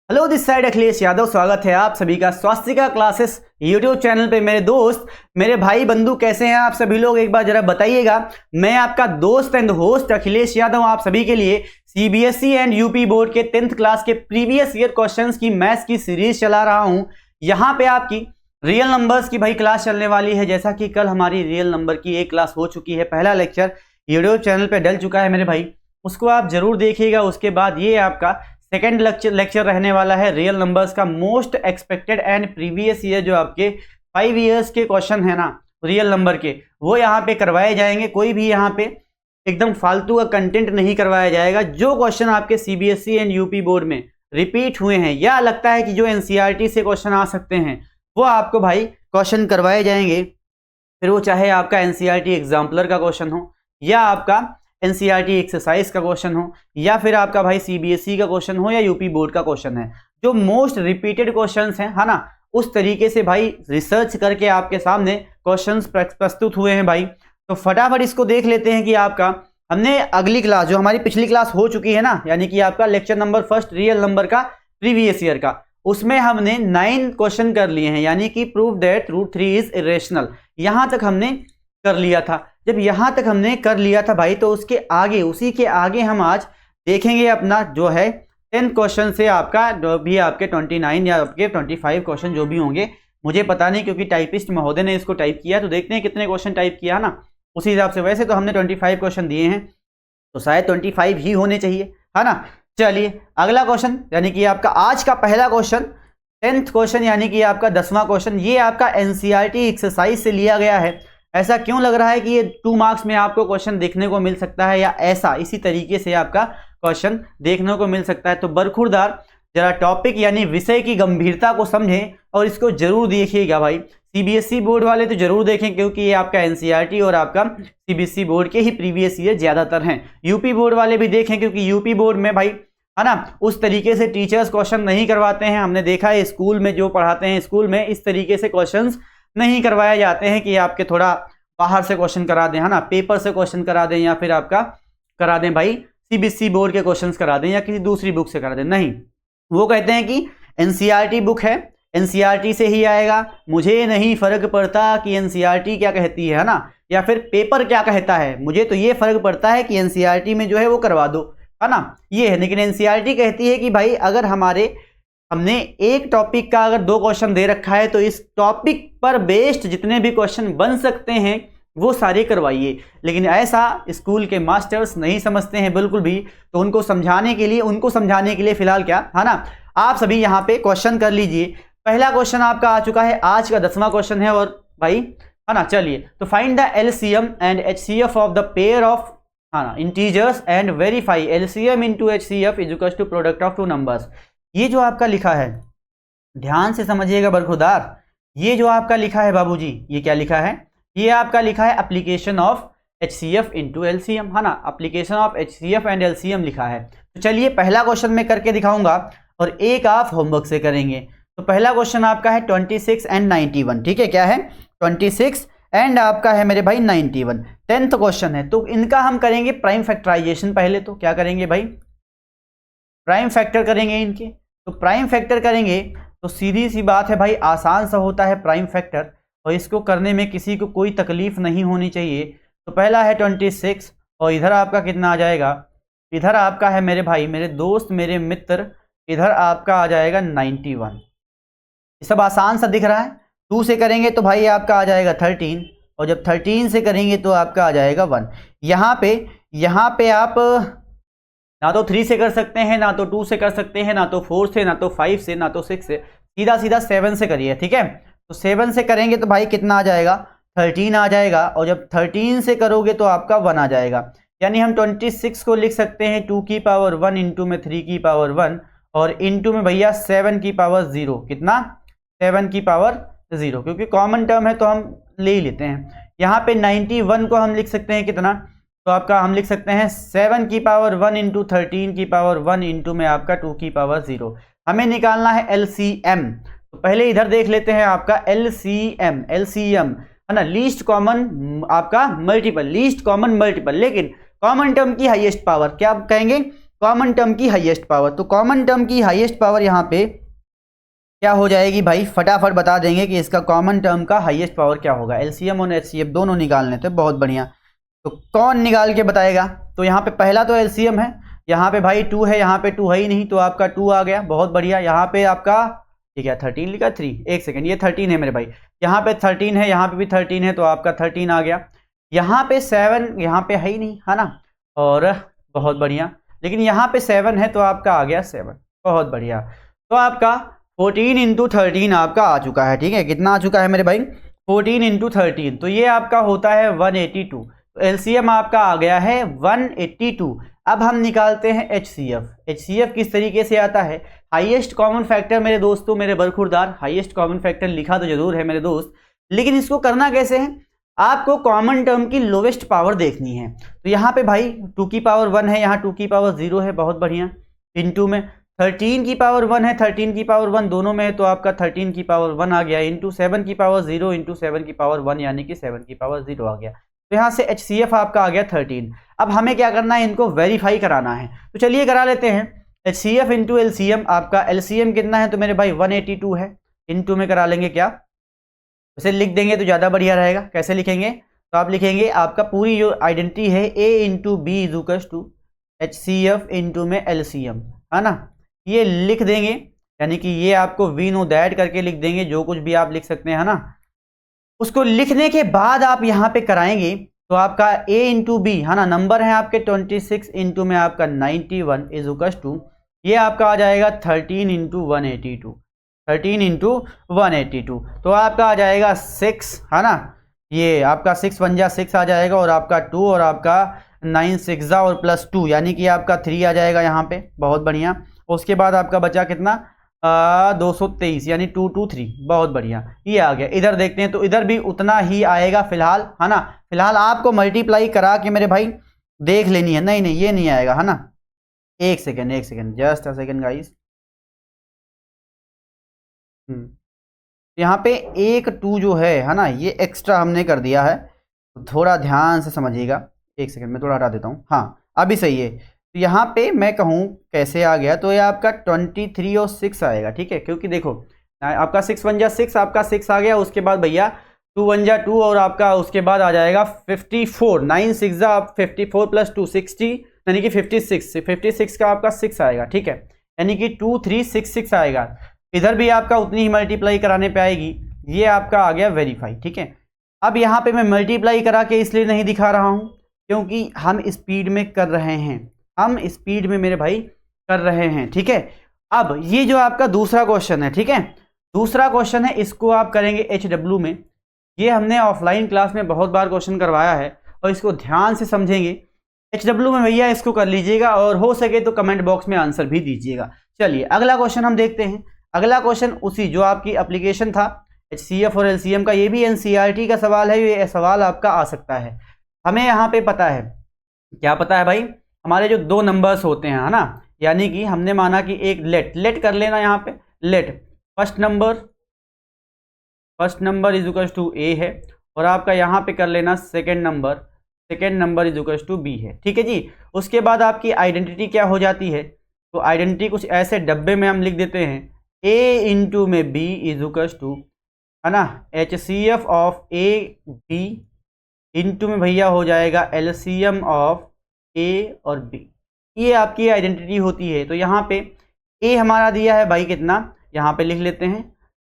Hello, this side Akhilesh Yadav. स्वागत है आप सभी का स्वास्तिका क्लासेस यूट्यूब चैनल पे। मेरे दोस्त, मेरे भाई बंधु कैसे हैं आप सभी लोग, एक बार जरा बताइएगा। मैं आपका दोस्त एंड होस्ट अखिलेश यादव आप सभी के लिए सीबीएसई एंड यूपी बोर्ड के 10th क्लास के प्रीवियस ईयर क्वेश्चंस की मैथ्स की सीरीज चला रहा हूं। यहां पे आपकी रियल नंबर्स की भाई क्लास चलने वाली है। जैसा कि कल हमारी रियल नंबर की एक क्लास हो चुकी है, पहला लेक्चर यूट्यूब चैनल पर डल चुका है मेरे भाई, उसको आप जरूर देखिएगा। उसके बाद ये आपका सेकेंड लेक्चर रहने वाला है रियल नंबर्स का most expected and previous year, जो आपके 5 इयर्स के क्वेश्चन है ना रियल नंबर के, वो यहाँ पे करवाए जाएंगे। कोई भी यहाँ पे एकदम फालतू का कंटेंट नहीं करवाया जाएगा। जो क्वेश्चन आपके सीबीएसई एंड यूपी बोर्ड में रिपीट हुए हैं या लगता है कि जो एनसीईआरटी से क्वेश्चन आ सकते हैं, वो आपको भाई क्वेश्चन करवाए जाएंगे। फिर वो चाहे आपका एनसीईआरटी एग्जाम्पलर का क्वेश्चन हो, या आपका एनसीईआरटी एक्सरसाइज का क्वेश्चन हो, या फिर आपका भाई सीबीएसई का क्वेश्चन हो, या यूपी बोर्ड का क्वेश्चन है, जो मोस्ट रिपीटेड क्वेश्चंस हैं, है ना, उस तरीके से भाई रिसर्च करके आपके सामने क्वेश्चंस प्रस्तुत हुए हैं भाई। तो फटाफट इसको देख लेते हैं कि आपका हमने अगली क्लास, जो हमारी पिछली क्लास हो चुकी है ना, यानी कि आपका lecture number first real number का प्रीवियस ईयर का, उसमें हमने 9 क्वेश्चन कर लिए हैं, यानी कि prove that root 3 is irrational. यहां तक हमने कर लिया था। जब यहां तक हमने कर लिया था भाई, तो उसके आगे, उसी के आगे हम आज देखेंगे अपना जो है 10 क्वेश्चन से आपका जो भी आपके 29 या आपके 25 क्वेश्चन जो भी होंगे, मुझे पता नहीं, क्योंकि टाइपिस्ट महोदय ने इसको टाइप किया, तो देखते हैं कितने क्वेश्चन टाइप किया ना, उसी हिसाब से। वैसे तो हमने 25 क्वेश्चन दिए हैं, तो शायद 25 ही होने चाहिए, है ना। चलिए अगला क्वेश्चन, यानी कि आपका आज का पहला क्वेश्चन 10th क्वेश्चन, यानी कि आपका 10वां क्वेश्चन, ये आपका एनसीईआरटी एक्सरसाइज से लिया गया है। ऐसा क्यों लग रहा है कि ये 2 मार्क्स में आपको क्वेश्चन देखने को मिल सकता है, या ऐसा इसी तरीके से आपका क्वेश्चन देखने को मिल सकता है? तो बरखुरदार जरा टॉपिक यानी विषय की गंभीरता को समझें और इसको जरूर देखिएगा भाई। सीबीएसई बोर्ड वाले तो जरूर देखें, क्योंकि ये आपका एनसीईआरटी और आपका सीबीएसई बोर्ड के ही प्रीवियस ईयर ज्यादातर हैं। यूपी बोर्ड वाले भी देखें, क्योंकि यूपी बोर्ड में भाई, है ना, उस तरीके से टीचर्स क्वेश्चन नहीं करवाते हैं। हमने देखा है स्कूल में जो पढ़ाते हैं, स्कूल में इस तरीके से क्वेश्चन नहीं करवाए जाते हैं कि आपके थोड़ा बाहर से क्वेश्चन करा दें, है ना, पेपर से क्वेश्चन करा दें, या फिर आपका करा दें भाई सीबीएसई बोर्ड के क्वेश्चंस करा दें, या किसी दूसरी बुक से करा दें। नहीं, वो कहते हैं कि एनसीईआरटी बुक है, एनसीईआरटी से ही आएगा, मुझे नहीं फर्क पड़ता कि एनसीईआरटी क्या कहती है ना, या फिर पेपर क्या कहता है, मुझे तो ये फर्क पड़ता है कि एनसीईआरटी में जो है वो करवा दो, है ना, ये है। लेकिन एनसीईआरटी कहती है कि भाई अगर हमने एक टॉपिक का अगर 2 क्वेश्चन दे रखा है, तो इस टॉपिक पर बेस्ड जितने भी क्वेश्चन बन सकते हैं वो सारे करवाइए। लेकिन ऐसा स्कूल के मास्टर्स नहीं समझते हैं बिल्कुल भी। तो उनको समझाने के लिए फिलहाल क्या, है ना, आप सभी यहाँ पे क्वेश्चन कर लीजिए। पहला क्वेश्चन आपका आ चुका है, आज का 10वां क्वेश्चन है, और भाई, है ना, चलिए। तो find the LCM and HCF of the pair of, है ना, integers and verify LCM into HCF is equal to product of 2 numbers. ये जो आपका लिखा है, ध्यान से समझिएगा बरखुरदार, ये जो आपका लिखा है बाबूजी, ये क्या लिखा है? ये आपका लिखा है application of HCF into LCM, है ना, application of HCF and LCM लिखा है। तो चलिए पहला क्वेश्चन मैं करके दिखाऊंगा और एक आप होमवर्क से करेंगे। तो पहला क्वेश्चन आपका है 26 एंड 91, ठीक है, क्या है 26 एंड आपका है मेरे भाई 91, 10th क्वेश्चन है। तो इनका हम करेंगे प्राइम फैक्टराइजेशन। पहले तो क्या करेंगे भाई, प्राइम फैक्टर करेंगे इनके। तो प्राइम फैक्टर करेंगे तो सीधी सी बात है भाई, आसान सा होता है प्राइम फैक्टर, और इसको करने में किसी को कोई तकलीफ नहीं होनी चाहिए। तो पहला है 26, और इधर आपका कितना आ जाएगा, इधर आपका है मेरे भाई, मेरे दोस्त, मेरे मित्र, इधर आपका आ जाएगा 91। ये सब आसान सा दिख रहा है। 2 से करेंगे तो भाई आपका आ जाएगा 13, और जब 13 से करेंगे तो आपका आ जाएगा 1। यहाँ पे आप ना तो 3 से कर सकते हैं, ना तो 2 से कर सकते हैं, ना तो 4 से, ना तो 5 से, ना तो 6 से, सीधा 7 से करिए, ठीक है। तो 7 से करेंगे तो भाई कितना आ जाएगा, 13 आ जाएगा, और जब 13 से करोगे तो आपका 1 आ जाएगा। यानी हम 26 को लिख सकते हैं 2 की पावर 1 इंटू में 3 की पावर 1, और इंटू में भैया 7 की पावर 0, कितना, 7 की पावर 0, क्योंकि कॉमन टर्म है तो हम ले ही लेते हैं। यहाँ पे 91 को हम लिख सकते हैं कितना, तो आपका हम लिख सकते हैं 7 की पावर 1 इंटू 13 की पावर 1 इंटू में आपका 2 की पावर 0। हमें निकालना है एलसीएम। तो पहले इधर देख लेते हैं आपका एलसीएम, है ना, लीस्ट कॉमन आपका मल्टीपल, लीस्ट कॉमन मल्टीपल, लेकिन कॉमन टर्म की हाईएस्ट पावर क्या कहेंगे, कॉमन टर्म की हाईएस्ट पावर। तो कॉमन टर्म की हाईएस्ट पावर यहाँ पे क्या हो जाएगी भाई, फटाफट बता देंगे कि इसका कॉमन टर्म का हाईएस्ट पावर क्या होगा। एलसीएम और एचसीएफ दोनों निकालने थे, बहुत बढ़िया। तो कौन निकाल के बताएगा? तो यहाँ पे पहला तो एलसीएम है, यहाँ पे भाई 2 है, यहाँ पे 2 है ही नहीं, तो आपका 2 आ गया, बहुत बढ़िया। यहाँ पे आपका ठीक है 13 लिखा 3, एक सेकेंड, ये 13 है मेरे भाई, यहाँ पे 13 है, यहाँ पे भी 13 है, तो आपका 13 आ गया। यहाँ पे 7 यहाँ पे है ही नहीं, है ना, और बहुत बढ़िया, लेकिन यहाँ पे 7 है तो आपका आ गया 7, बहुत बढ़िया। तो आपका 14 इंटू 13 आपका आ चुका है, ठीक है। कितना आ चुका है मेरे भाई, 14 इंटू 13, तो ये आपका होता है 182। तो एलसीएम आपका आ गया है 182। अब हम निकालते हैं एचसीएफ। एचसीएफ किस तरीके से आता है, हाईएस्ट कॉमन फैक्टर मेरे दोस्तों, मेरे बरखुरदार, हाईएस्ट कॉमन फैक्टर लिखा तो जरूर है मेरे दोस्त, लेकिन इसको करना कैसे है, आपको कॉमन टर्म की लोवेस्ट पावर देखनी है। तो यहाँ पे भाई 2 की पावर 1 है, यहाँ 2 की पावर 0 है, बहुत बढ़िया, इंटू में 13 की पावर 1 है, 13 की पावर 1 दोनों में है, तो आपका 13 की पावर 1 आ गया, इंटू 7 की पावर 0 इंटू 7 की पावर 1, यानी कि 7 की पावर 0 आ गया। तो यहाँ से एचसीएफ आपका आ गया 13। अब हमें क्या करना है, इनको वेरीफाई कराना है, तो चलिए करा लेते हैं। एचसीएफ इंटू एलसीएम, आपका एलसीएम कितना है तो मेरे भाई 182 है, इंटू में करा लेंगे क्या, उसे लिख देंगे तो ज़्यादा बढ़िया रहेगा। कैसे लिखेंगे, तो आप लिखेंगे आपका पूरी जो आइडेंटिटी है A into B equals to H C F into में एलसीएम, है ना, ये लिख देंगे, यानी कि ये आपको वी नो दैट करके लिख देंगे, जो कुछ भी आप लिख सकते हैं, है ना। उसको लिखने के बाद आप यहाँ पे कराएंगे तो आपका a इंटू बी, है ना, नंबर है आपके 26 इंटू में आपका 91 इजुकल्स टू, ये आपका आ जाएगा 13 इंटू 182, 13 इंटू 182, तो आपका आ जाएगा 6, है ना, ये आपका 6 1 जा 6 आ जाएगा, और आपका 2 और आपका 9 6 जा और प्लस 2, यानी कि आपका 3 आ जाएगा यहाँ पे, बहुत बढ़िया। उसके बाद आपका बचा कितना 223, यानी 223, बहुत बढ़िया, ये आ गया। इधर देखते हैं तो इधर भी उतना ही आएगा फिलहाल, है ना। फिलहाल आपको मल्टीप्लाई करा के मेरे भाई देख लेनी है, नहीं ये नहीं आएगा, है ना। एक second just a second guys, यहाँ पे 1 2 जो है ना, ये एक्स्ट्रा हमने कर दिया है, तो थोड़ा ध्यान से समझिएगा। एक सेकेंड मैं थोड़ा हटा देता हूँ, हाँ अभी सही है। तो यहाँ पे मैं कहूँ कैसे आ गया, तो ये आपका 23 और 6 आएगा, ठीक है, क्योंकि देखो आपका 6 1 जा 6, आपका 6 आ गया, उसके बाद भैया 2 1 जा 2, और आपका उसके बाद आ जाएगा 54, 9 6 जा 54 प्लस 2 60, यानी कि 56 का आपका 6 आएगा, ठीक है, यानी कि 2 3 6 6 आएगा। इधर भी आपका उतनी ही मल्टीप्लाई कराने पे आएगी, ये आपका आ गया वेरीफाई, ठीक है। अब यहाँ पे मैं मल्टीप्लाई करा के इसलिए नहीं दिखा रहा हूँ क्योंकि हम स्पीड में कर रहे हैं, हम स्पीड में मेरे भाई कर रहे हैं, ठीक है। अब ये जो आपका दूसरा क्वेश्चन है, ठीक है, दूसरा क्वेश्चन है, इसको आप करेंगे HW में। ये हमने ऑफलाइन क्लास में बहुत बार क्वेश्चन करवाया है, और इसको ध्यान से समझेंगे। HW में भैया इसको कर लीजिएगा, और हो सके तो कमेंट बॉक्स में आंसर भी दीजिएगा। चलिए अगला क्वेश्चन हम देखते हैं। अगला क्वेश्चन उसी जो आपकी एप्लीकेशन था HCF और LCM का, ये भी NCERT का सवाल है, ये सवाल आपका आ सकता है। हमें यहाँ पे पता है, क्या पता है भाई, हमारे जो 2 नंबर्स होते हैं, है ना, यानी कि हमने माना कि एक लेट कर लेना, यहाँ पे let first number is equals to A है, और आपका यहाँ पे कर लेना second number is equals to B है, ठीक है जी। उसके बाद आपकी आइडेंटिटी क्या हो जाती है, तो आइडेंटिटी कुछ ऐसे डब्बे में हम लिख देते हैं, A इंटू में B इज इक्वल्स टू, है ना, HCF of A B into में भैया हो जाएगा LCM ऑफ A और B, ये आपकी आइडेंटिटी होती है। तो यहाँ पे A हमारा दिया है भाई कितना, यहाँ पे लिख लेते हैं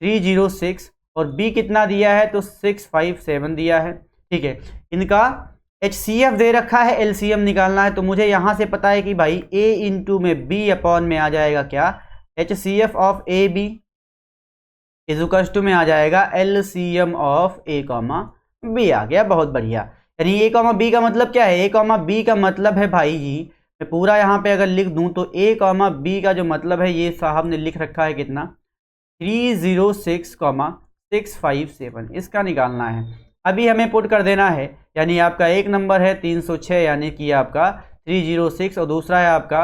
306, और B कितना दिया है तो 657 दिया है, ठीक है। इनका HCF दे रखा है, LCM निकालना है, तो मुझे यहाँ से पता है कि भाई A इंटू में B अपॉन में आ जाएगा क्या, HCF of A B equals to में आ जाएगा LCM of A comma B, आ गया, बहुत बढ़िया। यानी A कॉमा B का मतलब क्या है, A कॉमा B का मतलब है भाई जी, मैं पूरा यहाँ पे अगर लिख दूँ तो A कॉमा B का जो मतलब है, ये साहब ने लिख रखा है कितना 306,657, इसका निकालना है। अभी हमें पुट कर देना है, यानी आपका एक नंबर है 306, यानी कि आपका 306, और दूसरा है आपका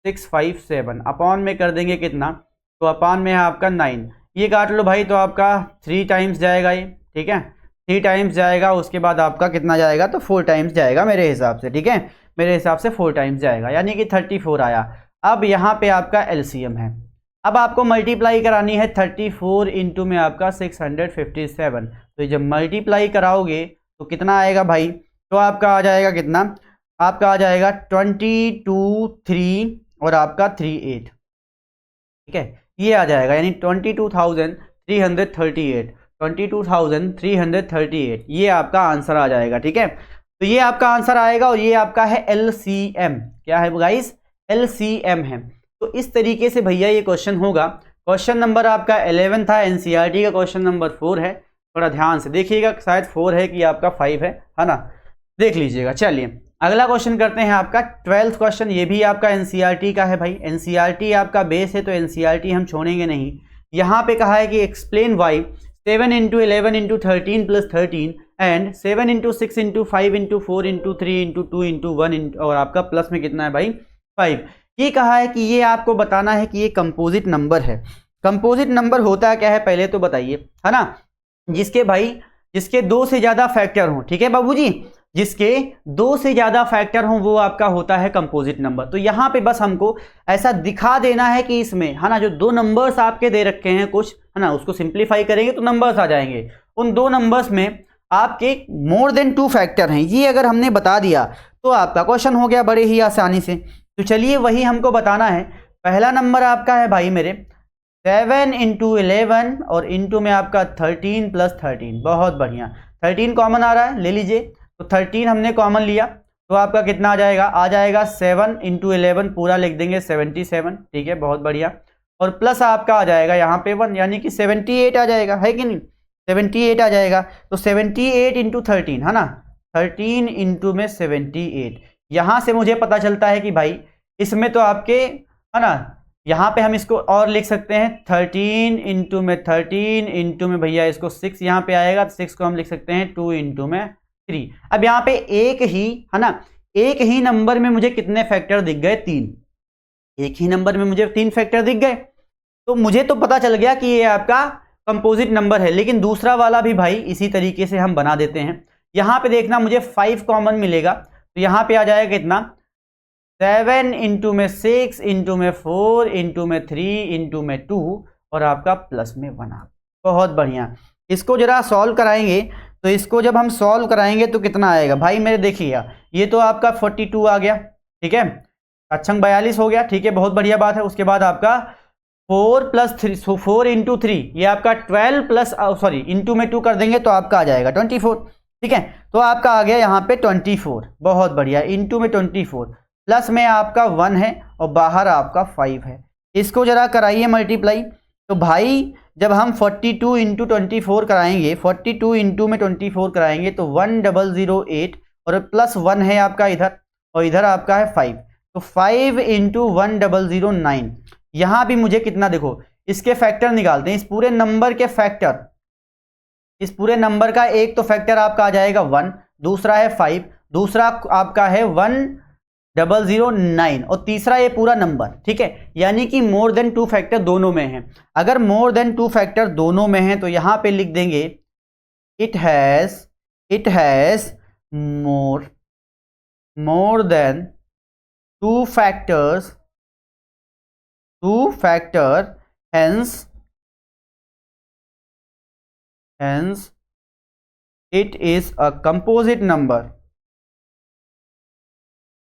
657, अपॉन में कर देंगे कितना, तो अपॉन में है आपका 9, ये काट लो भाई, तो आपका 3 टाइम्स जाएगा ये, ठीक है, 3 टाइम्स जाएगा, उसके बाद आपका कितना जाएगा तो 4 टाइम्स जाएगा मेरे हिसाब से, ठीक है। मेरे हिसाब से 4 टाइम्स जाएगा, यानी कि 34 आया। अब यहाँ पे आपका एलसीएम है, अब आपको मल्टीप्लाई करानी है 34 इंटू में आपका 657। तो जब मल्टीप्लाई कराओगे तो कितना आएगा भाई, तो आपका आ जाएगा कितना, आपका आ जाएगा 22 3 और आपका 38, ठीक है, ये आ जाएगा, यानी 22,338, 22,338 ये आपका आंसर आ जाएगा। ठीक है, तो ये आपका आंसर आएगा और ये आपका है एलसीएम। क्या है गाइस, एलसीएम है। तो इस तरीके से भैया ये क्वेश्चन होगा। क्वेश्चन नंबर आपका 11 था, एनसीईआरटी का क्वेश्चन नंबर 4 है। थोड़ा ध्यान से देखिएगा, शायद 4 है कि आपका 5 है ना, देख लीजिएगा। चलिए अगला क्वेश्चन करते हैं आपका 12th क्वेश्चन। ये भी आपका एनसीईआरटी का है भाई, एनसीईआरटी आपका बेस है तो एनसीईआरटी हम छोड़ेंगे नहीं। यहाँ पे कहा है कि explain why 7 into 11 into 13 plus 13 and 7 into 6 into 5 into 4 into 3 into 2 into 1 और आपका प्लस में कितना है भाई 5। ये कहा है कि ये आपको बताना है कि ये कंपोजिट नंबर है। कंपोजिट नंबर होता है क्या है पहले तो बताइए, है ना, जिसके 2 से ज्यादा फैक्टर हों। ठीक है बाबूजी, जिसके 2 से ज्यादा फैक्टर हों वो आपका होता है कंपोजिट नंबर। तो यहाँ पे बस हमको ऐसा दिखा देना है कि इसमें, है ना, जो 2 नंबर्स आपके दे रखे हैं कुछ, है ना, उसको सिंप्लीफाई करेंगे तो नंबर्स आ जाएंगे। उन 2 नंबर्स में आपके मोर देन 2 फैक्टर हैं, ये अगर हमने बता दिया तो आपका क्वेश्चन हो गया बड़े ही आसानी से। तो चलिए वही हमको बताना है। पहला नंबर आपका है भाई मेरे 7 इंटू 11 और इंटू में आपका 13 प्लस 13। बहुत बढ़िया, 13 कॉमन आ रहा है, ले लीजिए। तो 13 हमने कॉमन लिया तो आपका कितना आ जाएगा 7 इंटू 11 पूरा लिख देंगे 77। ठीक है, बहुत बढ़िया। और प्लस आपका आ जाएगा यहाँ पे 1, यानी कि 78 आ जाएगा, है कि नहीं, 78 आ जाएगा। तो 78 इंटू 13, है ना, 13 इंटू में 78। यहाँ से मुझे पता चलता है कि भाई इसमें तो आपके, है ना, यहाँ पे हम इसको और लिख सकते हैं 13 इंटू में 13 इंटू में भैया इसको 6 यहाँ पे आएगा, 6 को हम लिख सकते हैं 2 इंटू में 3। अब यहाँ पे एक ही, है ना, एक ही नंबर में मुझे कितने फैक्टर दिख गए, 3। एक ही नंबर में मुझे 3 फैक्टर दिख गए, तो मुझे तो पता चल गया कि ये आपका कंपोजिट नंबर है। लेकिन दूसरा वाला भी भाई इसी तरीके से हम बना देते हैं। यहाँ पे देखना मुझे 5 कॉमन मिलेगा, तो यहाँ पे आ जाएगा कितना 7 इंटू में 6 इंटू में 4 इंटू में 3 इंटू में 2 और आपका प्लस में 1। बहुत बढ़िया, इसको जरा सॉल्व कराएंगे। तो इसको जब हम सॉल्व कराएंगे तो कितना आएगा भाई मेरे, देखिए ये तो आपका 42 आ गया। ठीक है, अच्छा 42 हो गया। ठीक है, बहुत बढ़िया बात है। उसके बाद आपका 4 प्लस 3, 4 इंटू 3 ये आपका 12 प्लस सॉरी इंटू में 2 कर देंगे तो आपका आ जाएगा 24। ठीक है, तो आपका आ गया यहाँ पे 24। बहुत बढ़िया, इंटू में 24 प्लस में आपका 1 है और बाहर आपका 5 है। इसको जरा कराइए मल्टीप्लाई। तो भाई जब हम 42 इंटू 24 कराएंगे, 42 इंटू में 24 कराएंगे तो 1008 और प्लस 1 है आपका इधर और इधर आपका है 5, तो 5 इंटू 1009। यहाँ भी मुझे कितना, देखो इसके फैक्टर निकालते हैं, इस पूरे नंबर के फैक्टर, इस पूरे नंबर का एक तो फैक्टर आपका आ जाएगा 1, दूसरा है 5, दूसरा आपका है 1009 और तीसरा ये पूरा नंबर। ठीक है, यानी कि मोर देन 2 फैक्टर दोनों में है। अगर मोर देन 2 फैक्टर दोनों में है तो यहां पे लिख देंगे it has more than 2 factor hence it is a composite number,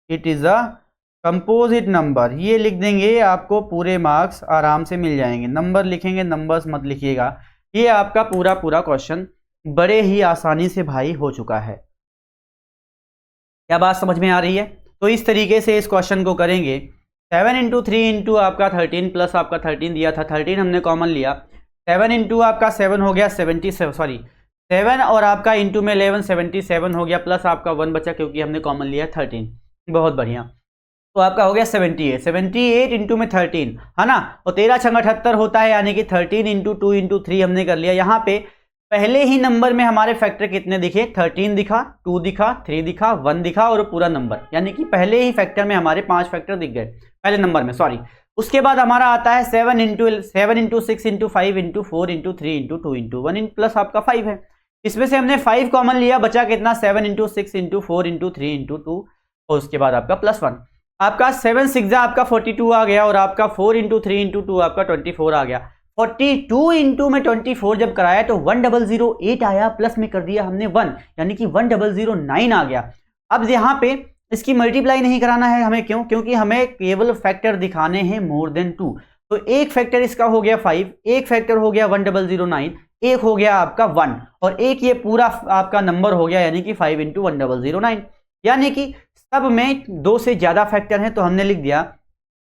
it is a composite number। ये लिख देंगे, आपको पूरे मार्क्स आराम से मिल जाएंगे। नंबर लिखेंगे, नंबर्स मत लिखिएगा। ये आपका पूरा क्वेश्चन बड़े ही आसानी से भाई हो चुका है। क्या बात समझ में आ रही है? तो इस तरीके से इस क्वेश्चन को करेंगे। 7 इंटू 3 इंटू आपका 13 प्लस आपका 13 दिया था, 13 हमने कॉमन लिया, 7 इंटू आपका 7 हो गया 77, सॉरी 7 और आपका इंटू में 11 77 हो गया, प्लस आपका 1 बचा क्योंकि हमने कॉमन लिया 13। बहुत बढ़िया, तो आपका हो गया 78 इंटू में 13, है ना, और 13 छंग 78 होता है, यानी कि 13 इंटू 2 इंटू 3 हमने कर लिया। यहाँ पे पहले ही नंबर में हमारे फैक्टर कितने दिखे, 13 दिखा, 2 दिखा, 3 दिखा, 1 दिखा और पूरा नंबर, यानी कि पहले ही फैक्टर में हमारे 5 फैक्टर दिख गए पहले नंबर में, सॉरी। उसके बाद हमारा आता है 7 into 6 into 5 into 4 into 3 into 2 into 1 plus आपका 5 है। इसमें से हमने 5 कॉमन लिया, बचा कितना 7 इंटू 6 इंटू 4 इंटू 3 इंटू 2 और उसके बाद आपका +1। आपका 7 6 आपका 42 आ गया और आपका 4 × 3 × 2 आपका 24 आ गया। 42 इंटू में 24 जब कराया तो 1008 आया, प्लस में कर दिया हमने 1, यानी कि 1009 आ गया। अब यहाँ पे इसकी मल्टीप्लाई नहीं कराना है हमें, क्यों? क्योंकि हमें केवल फैक्टर दिखाने हैं मोर देन 2। तो एक फैक्टर इसका हो गया 5, एक फैक्टर हो गया 1009, एक हो गया आपका 1 और एक ये पूरा आपका नंबर हो गया, यानी कि 5 × 1009, यानी कि सब में 2 से ज्यादा फैक्टर हैं। तो हमने लिख दिया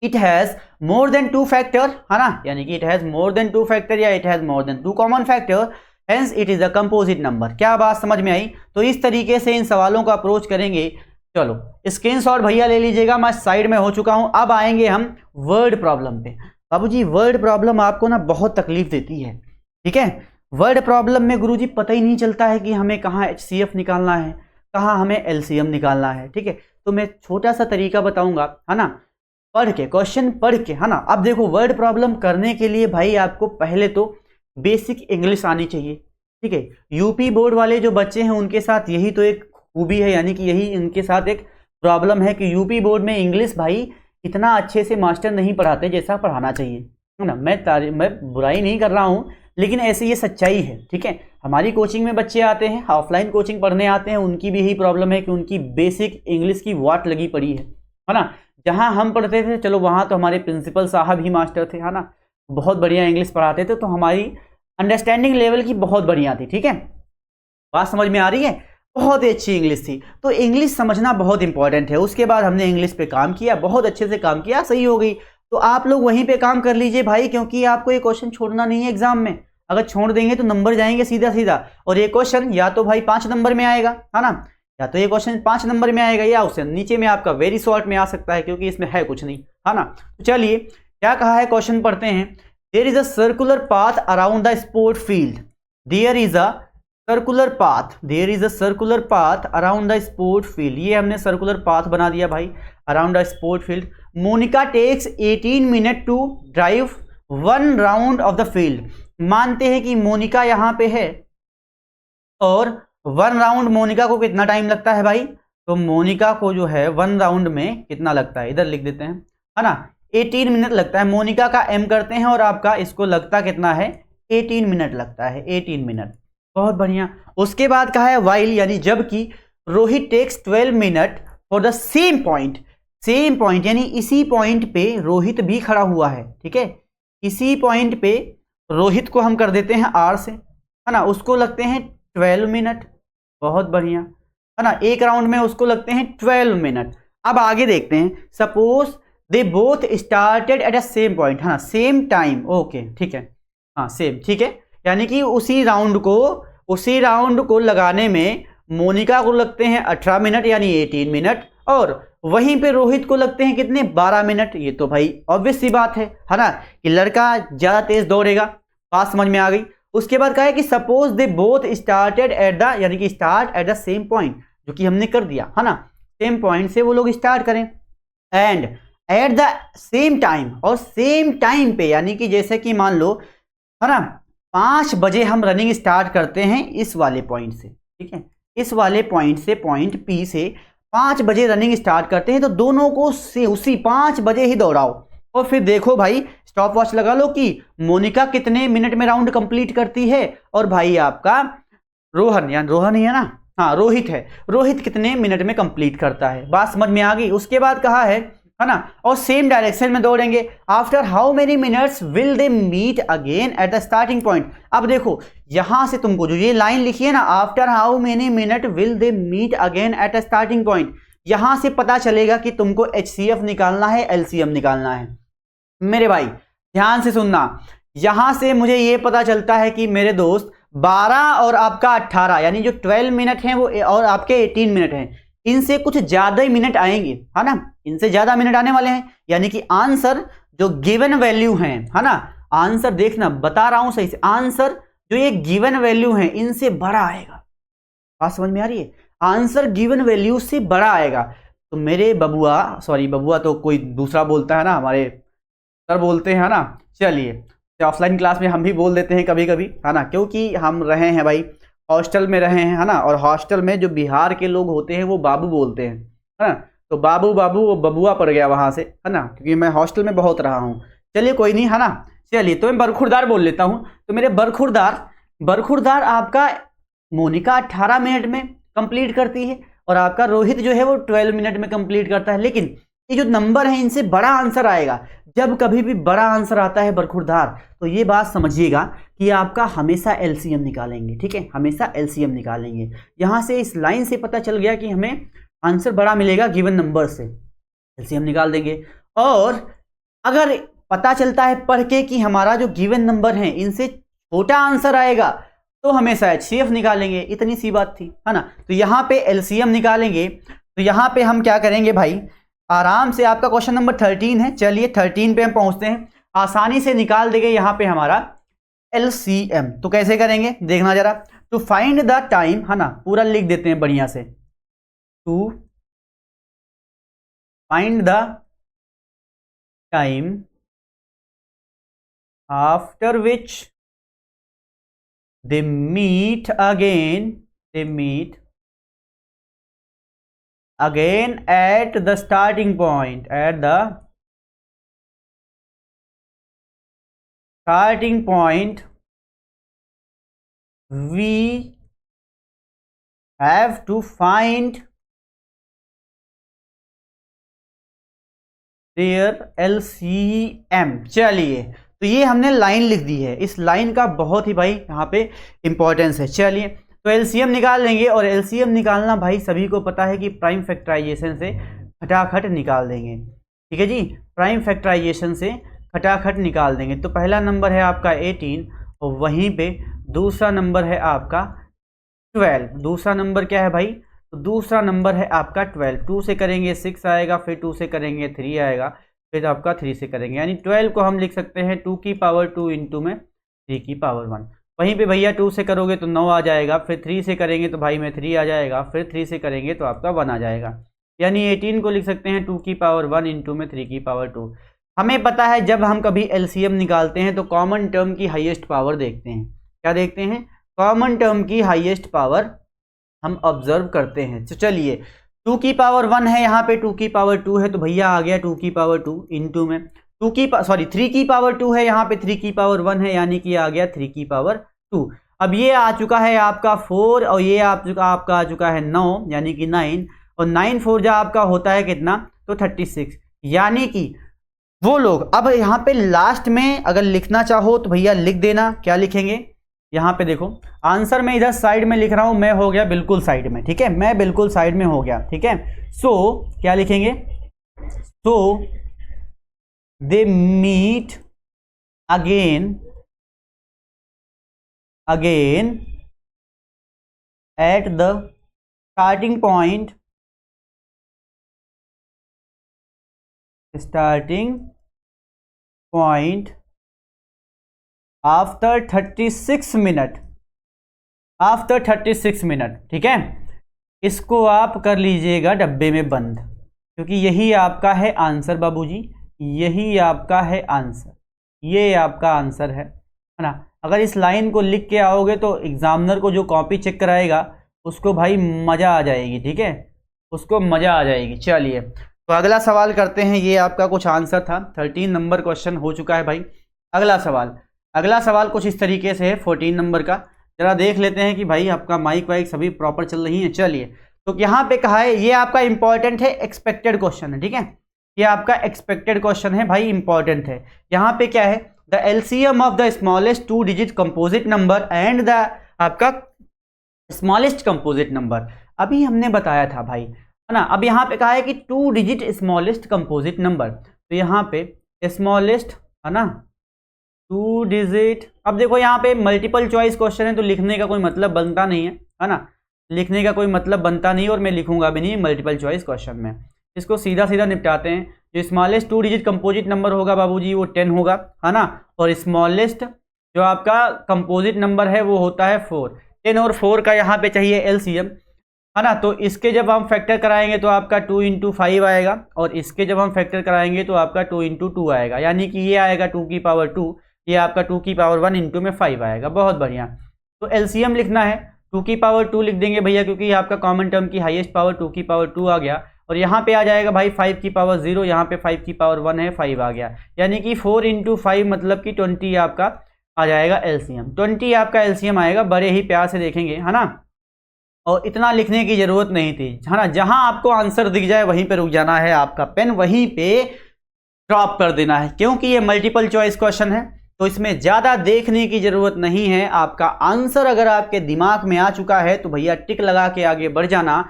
it has more than 2 factor, है ना, यानी कि it has more than 2 factor या it has more than 2 common factor, hence it is a composite number. क्या बात समझ में आई? तो इस तरीके से इन सवालों का अप्रोच करेंगे। चलो स्क्रीनशॉट भैया ले लीजिएगा, मैं साइड में हो चुका हूं। अब आएंगे हम वर्ड प्रॉब्लम पे। बाबूजी वर्ड प्रॉब्लम आपको ना बहुत तकलीफ देती है, ठीक है। वर्ड प्रॉब्लम में गुरुजी पता ही नहीं चलता है कि हमें कहाँ HCF निकालना है, कहाँ हमें LCM निकालना है, ठीक है। तो मैं छोटा सा तरीका बताऊंगा, है ना, पढ़ के, क्वेश्चन पढ़ के, है ना। अब देखो वर्ड प्रॉब्लम करने के लिए भाई आपको पहले तो बेसिक इंग्लिश आनी चाहिए, ठीक है। यूपी बोर्ड वाले जो बच्चे हैं उनके साथ यही तो एक खूबी है, यानी कि यही इनके साथ एक प्रॉब्लम है कि यूपी बोर्ड में इंग्लिश भाई इतना अच्छे से मास्टर नहीं पढ़ाते जैसा पढ़ाना चाहिए, है ना। मैं बुराई नहीं कर रहा हूँ, लेकिन ऐसे ये सच्चाई है, ठीक है। हमारी कोचिंग में बच्चे आते हैं, ऑफलाइन कोचिंग पढ़ने आते हैं, उनकी भी यही प्रॉब्लम है कि उनकी बेसिक इंग्लिश की वाट लगी पड़ी है ना। जहाँ हम पढ़ते थे चलो वहाँ तो हमारे प्रिंसिपल साहब ही मास्टर थे, है ना, बहुत बढ़िया इंग्लिश पढ़ाते थे, तो हमारी अंडरस्टैंडिंग लेवल की बहुत बढ़िया थी, ठीक है। बात समझ में आ रही है? बहुत ही अच्छी इंग्लिश थी। तो इंग्लिश समझना बहुत इंपॉर्टेंट है। उसके बाद हमने इंग्लिश पे काम किया, बहुत अच्छे से काम किया, सही हो गई। तो आप लोग वहीं पे काम कर लीजिए भाई, क्योंकि आपको ये क्वेश्चन छोड़ना नहीं है एग्जाम में। अगर छोड़ देंगे तो नंबर जाएंगे सीधा सीधा, और ये क्वेश्चन या तो भाई 5 नंबर में आएगा, है ना, या तो ये क्वेश्चन 5 नंबर में आएगा, या उससे नीचे में आपका वेरी शॉर्ट में आ सकता है, क्योंकि इसमें है कुछ नहीं, है ना। तो चलिए क्या कहा है, क्वेश्चन पढ़ते हैं। There is a circular path around the sport field. There is a circular path, there is a circular path around the sport field. ये हमने सर्कुलर पाथ बना दिया भाई, around the sport field. Monica takes 18 minute to drive 1 round of the field. मानते हैं कि मोनिका यहां पे है और 1 राउंड मोनिका को कितना टाइम लगता है भाई? तो मोनिका को जो है 1 राउंड में कितना लगता है, इधर लिख देते हैं, है ना, 18 मिनट लगता है। मोनिका का M करते हैं और आपका इसको लगता कितना है, 18 मिनट लगता है, 18 मिनट। बहुत बढ़िया। उसके बाद कहा है वाइल, यानी जबकि Rohit takes 12 minute for the same point. Same point यानी इसी पॉइंट पे रोहित भी खड़ा हुआ है, ठीक है। इसी पॉइंट पे रोहित को हम कर देते हैं R से, है ना, उसको लगते हैं 12 मिनट। बहुत बढ़िया, है ना, एक राउंड में उसको लगते हैं 12 मिनट। अब आगे देखते हैं। Suppose they both started at a same point, है ना, सेम टाइम, ओके ठीक है, हाँ सेम, ठीक है। यानी कि उसी राउंड को लगाने में मोनिका को लगते हैं 18 मिनट यानी 18 मिनट, और वहीं पे रोहित को लगते हैं कितने, 12 मिनट। ये तो भाई ऑब्वियस सी बात है ना, कि लड़का ज्यादा तेज दौड़ेगा। बात समझ में आ गई। उसके बाद कहा है कि suppose they both started at the, यानी कि start at the same point, जो कि हमने कर दिया, है ना, सेम पॉइंट से वो लोग स्टार्ट करें, and at the same time, और सेम टाइम पे, यानी कि जैसे कि मान लो, है ना, 5 बजे हम रनिंग स्टार्ट करते हैं इस वाले पॉइंट से, ठीक है, इस वाले पॉइंट से, पॉइंट P से 5 बजे रनिंग स्टार्ट करते हैं, तो दोनों को उसी 5 बजे ही दौड़ाओ, और फिर देखो भाई स्टॉप वॉच लगा लो कि मोनिका कितने मिनट में राउंड कंप्लीट करती है, और भाई आपका रोहन, या रोहन ही है ना, हाँ रोहित है, रोहित कितने मिनट में कंप्लीट करता है। बात समझ में आ गई। उसके बाद कहा है ना, और सेम डायरेक्शन में दौड़ेंगे। After how many minutes will they meet again at the starting point. अब देखो यहां से तुमको जो ये लाइन लिखी है ना, after how many minute will they meet again at the starting point, यहां से पता चलेगा कि तुमको HCF निकालना है, LCM निकालना है। मेरे भाई ध्यान से सुनना, यहां से मुझे ये पता चलता है कि मेरे दोस्त 12 और आपका 18, यानी जो 12 मिनट हैं वो, और आपके 18 मिनट हैं, इनसे कुछ ज्यादा ही मिनट आएंगे, है ना, इनसे ज्यादा मिनट आने वाले हैं। यानी कि आंसर जो गिवन वैल्यू है ना, आंसर देखना, बता रहा हूं सही से, आंसर जो ये गिवन वैल्यू है इनसे बड़ा आएगा। बात समझ में आ रही है? आंसर गिवन वैल्यू से बड़ा आएगा। तो मेरे बबुआ, सॉरी बबुआ तो कोई दूसरा बोलता है ना, हमारे सर बोलते हैं ना, चलिए ऑफलाइन क्लास में हम भी बोल देते हैं कभी कभी, है ना, क्योंकि हम रहे हैं भाई हॉस्टल में रहे हैं, है ना, और हॉस्टल में जो बिहार के लोग होते हैं वो बाबू बोलते हैं, है ना, तो बाबू बाबू वो बबुआ पड़ गया वहां से, है ना, क्योंकि मैं हॉस्टल में बहुत रहा हूँ। चलिए कोई नहीं, है ना। चलिए तो मैं बरखुरदार बोल लेता हूँ। तो मेरे बरखुरदार आपका मोनिका 18 मिनट में कंप्लीट करती है और आपका रोहित जो है वो 12 मिनट में कंप्लीट करता है। लेकिन ये जो नंबर है इनसे बड़ा आंसर आएगा। जब कभी भी बड़ा आंसर आता है बरखुरदार, तो ये बात समझिएगा कि आपका हमेशा एलसीएम निकालेंगे, ठीक है, हमेशा एलसीएम निकालेंगे। यहां से इस लाइन से पता चल गया कि हमें आंसर बड़ा मिलेगा गिवन नंबर से, एलसीएम निकाल देंगे। और अगर पता चलता है पढ़ के कि हमारा जो गिवन नंबर है इनसे छोटा आंसर आएगा, तो हमेशा एचसीएफ निकालेंगे। इतनी सी बात थी, है ना। तो यहां पे एलसीएम निकालेंगे। तो यहां पे हम क्या करेंगे भाई, आराम से, आपका क्वेश्चन नंबर 13 है। चलिए 13 पे हम पहुंचते हैं, आसानी से निकाल देंगे यहां पे हमारा एलसीएम। तो कैसे करेंगे देखना जरा। टू फाइंड द टाइम, है ना, पूरा लिख देते हैं बढ़िया से। To find the time after which they meet again at the starting point, we have to find their LCM। चलिए तो ये हमने लाइन लिख दी है। इस लाइन का बहुत ही भाई यहाँ पे इंपॉर्टेंस है। चलिए तो एलसीएम निकाल लेंगे, और एलसीएम निकालना भाई सभी को पता है कि प्राइम फैक्टराइजेशन से खटाखट निकाल देंगे, ठीक है जी। प्राइम फैक्टराइजेशन से खटाखट निकाल देंगे। तो पहला नंबर है आपका 18 और वहीं पे दूसरा नंबर है आपका 12। दूसरा नंबर क्या है भाई, तो दूसरा नंबर है आपका 12। 2 से करेंगे 6 आएगा, फिर 2 से करेंगे 3 आएगा, फिर आपका 3 से करेंगे, यानी 12 को हम लिख सकते हैं 2 की पावर 2 इंटू में 3 की पावर 1। वहीं पे भैया 2 से करोगे तो 9 आ जाएगा, फिर 3 से करेंगे तो भाई में 3 आ जाएगा, फिर 3 से करेंगे तो आपका 1 आ जाएगा। यानी 18 को लिख सकते हैं 2 की पावर 1 इंटू में 3 की पावर 2। हमें पता है जब हम कभी एलसीएम निकालते हैं तो कॉमन टर्म की हाईएस्ट पावर देखते हैं। क्या देखते हैं, कॉमन टर्म की हाईएस्ट पावर हम ऑब्जर्व करते हैं। तो चलिए 2 की पावर 1 है, यहाँ पे 2 की पावर 2 है, तो भैया आ गया 2 की पावर 2 इंटू में 3 की पावर 2 है, यहाँ पे 3 की पावर 1 है, यानी कि आ गया 3 की पावर 2। अब ये आ चुका है आपका 4 और ये आपका आ चुका है 9, यानी कि 9, और 9 4 जा आपका होता है कितना, तो 36। यानी कि वो लोग, अब यहाँ पे लास्ट में अगर लिखना चाहो तो भैया लिख देना। क्या लिखेंगे, यहाँ पे देखो आंसर में इधर साइड में लिख रहा हूं, मैं हो गया बिल्कुल साइड में, ठीक है, मैं बिल्कुल साइड में हो गया, ठीक है। सो क्या लिखेंगे, so they meet again at the starting point after 36 minute, ठीक है। इसको आप कर लीजिएगा डब्बे में बंद, क्योंकि यही आपका है आंसर बाबूजी, यही आपका है आंसर, ये आपका आंसर है ना। अगर इस लाइन को लिख के आओगे तो एग्जामिनर को जो कॉपी चेक कराएगा उसको भाई मज़ा आ जाएगी, ठीक है, उसको मज़ा आ जाएगी। चलिए तो अगला सवाल करते हैं। ये आपका कुछ आंसर था, 13 नंबर क्वेश्चन हो चुका है भाई। अगला सवाल कुछ इस तरीके से है 14 नंबर का। जरा देख लेते हैं कि भाई आपका माइक वाइक सभी प्रॉपर चल रही है। चलिए तो यहाँ पे कहा है, ये आपका इंपॉर्टेंट है, एक्सपेक्टेड क्वेश्चन है, ठीक है, ये आपका एक्सपेक्टेड क्वेश्चन है भाई, इंपॉर्टेंट है। यहाँ पे क्या है, the LCM of the smallest 2 digit composite number and the आपका स्मॉलेस्ट कंपोजिट नंबर। अभी हमने बताया था भाई, है ना। अब यहाँ पे कहा है कि 2 डिजिट स्मॉलेस्ट कंपोजिट नंबर, तो यहाँ पे स्मॉलेस्ट, है ना, 2 डिजिट। अब देखो यहाँ पे मल्टीपल चॉइस क्वेश्चन है तो लिखने का कोई मतलब बनता नहीं है ना, लिखने का कोई मतलब बनता नहीं, और मैं लिखूंगा भी नहीं मल्टीपल चॉइस क्वेश्चन में। इसको सीधा सीधा निपटाते हैं। जो स्मॉलेस्ट 2 डिजिट कंपोजिट नंबर होगा बाबूजी वो 10 होगा, है ना, और स्मॉलेस्ट जो आपका कंपोजिट नंबर है वो होता है 4। 10 और 4 का यहाँ पे चाहिए एलसीएम, है ना। तो इसके जब हम फैक्टर कराएंगे तो आपका 2 इंटू 5 आएगा, और इसके जब हम फैक्टर कराएंगे तो आपका 2 इंटू 2 आएगा, यानी कि ये आएगा 2 की पावर 2, ये आपका 2 की पावर 1 इंटू में 5 आएगा। बहुत बढ़िया। तो एलसीएम लिखना है, 2 की पावर 2 लिख देंगे भैया, क्योंकि आपका कॉमन टर्म की हाईएस्ट पावर 2 की पावर 2 आ गया, और यहाँ पे आ जाएगा भाई 5 की पावर 0, यहाँ पे 5 की पावर 1 है, 5 आ गया, यानी कि 4 × 5 मतलब कि 20 आपका आ जाएगा एलसीएम। 20 आपका एलसीएम आएगा, बड़े ही प्यार से देखेंगे, है ना। और इतना लिखने की जरूरत नहीं थी, है ना। जहां आपको आंसर दिख जाए वहीं पे रुक जाना है, आपका पेन वहीं पे ड्रॉप कर देना है, क्योंकि ये मल्टीपल चॉइस क्वेश्चन है तो इसमें ज्यादा देखने की जरूरत नहीं है। आपका आंसर अगर आपके दिमाग में आ चुका है तो भैया टिक लगा के आगे बढ़ जाना,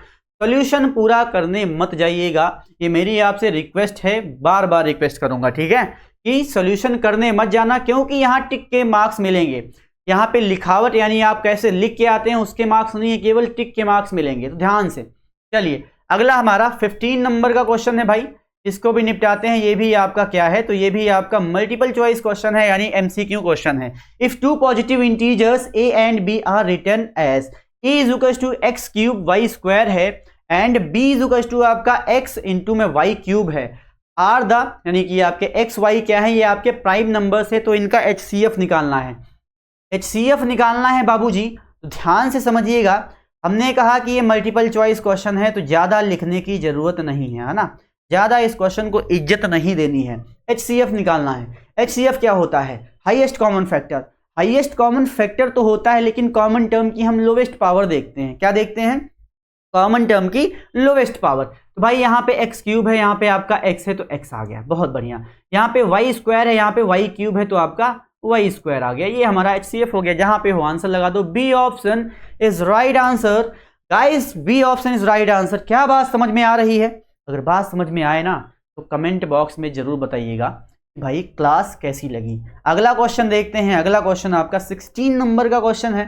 सोल्यूशन पूरा करने मत जाइएगा। ये मेरी आपसे रिक्वेस्ट है, बार बार रिक्वेस्ट करूंगा, ठीक है, कि सोल्यूशन करने मत जाना, क्योंकि यहाँ टिक के मार्क्स मिलेंगे। यहाँ पे लिखावट यानी आप कैसे लिख के आते हैं उसके मार्क्स नहीं है, केवल टिक के मार्क्स मिलेंगे, तो ध्यान से। चलिए अगला हमारा 15 नंबर का क्वेश्चन है भाई, इसको भी निपटाते हैं। ये भी आपका क्या है, तो ये भी आपका मल्टीपल चॉइस क्वेश्चन है, यानी एमसीक्यू क्वेश्चन है। If two positive integers a and b are written as a = x³ y² है एंड b = आपका x इंटू में y³ है, आर द, यानी कि आपके x y क्या है, ये आपके प्राइम नंबर्स है, तो इनका HCF निकालना है। HCF निकालना है बाबूजी, तो ध्यान से समझिएगा। हमने कहा कि ये मल्टीपल चॉइस क्वेश्चन है तो ज्यादा लिखने की जरूरत नहीं है, है ना, ज्यादा इस क्वेश्चन को इज्जत नहीं देनी है। HCF निकालना है। HCF क्या होता है, highest common factor. Highest common factor तो होता है, लेकिन कॉमन टर्म की हम लोवेस्ट पावर देखते हैं। क्या देखते हैं, कॉमन टर्म की लोवेस्ट पावर। तो भाई यहाँ पे x³ है, यहाँ पे आपका x है तो x आ गया, बहुत बढ़िया। यहाँ पे y² है, यहाँ पे y³ है तो आपका y² आ गया, ये हमारा HCF हो गया। जहां पे हो आंसर लगा दो। B option is right answer guys, B option is right answer. क्या बात समझ में आ रही है? अगर बात समझ में आए ना तो कमेंट बॉक्स में जरूर बताइएगा भाई क्लास कैसी लगी। अगला क्वेश्चन देखते हैं। अगला क्वेश्चन आपका 16 नंबर का क्वेश्चन है,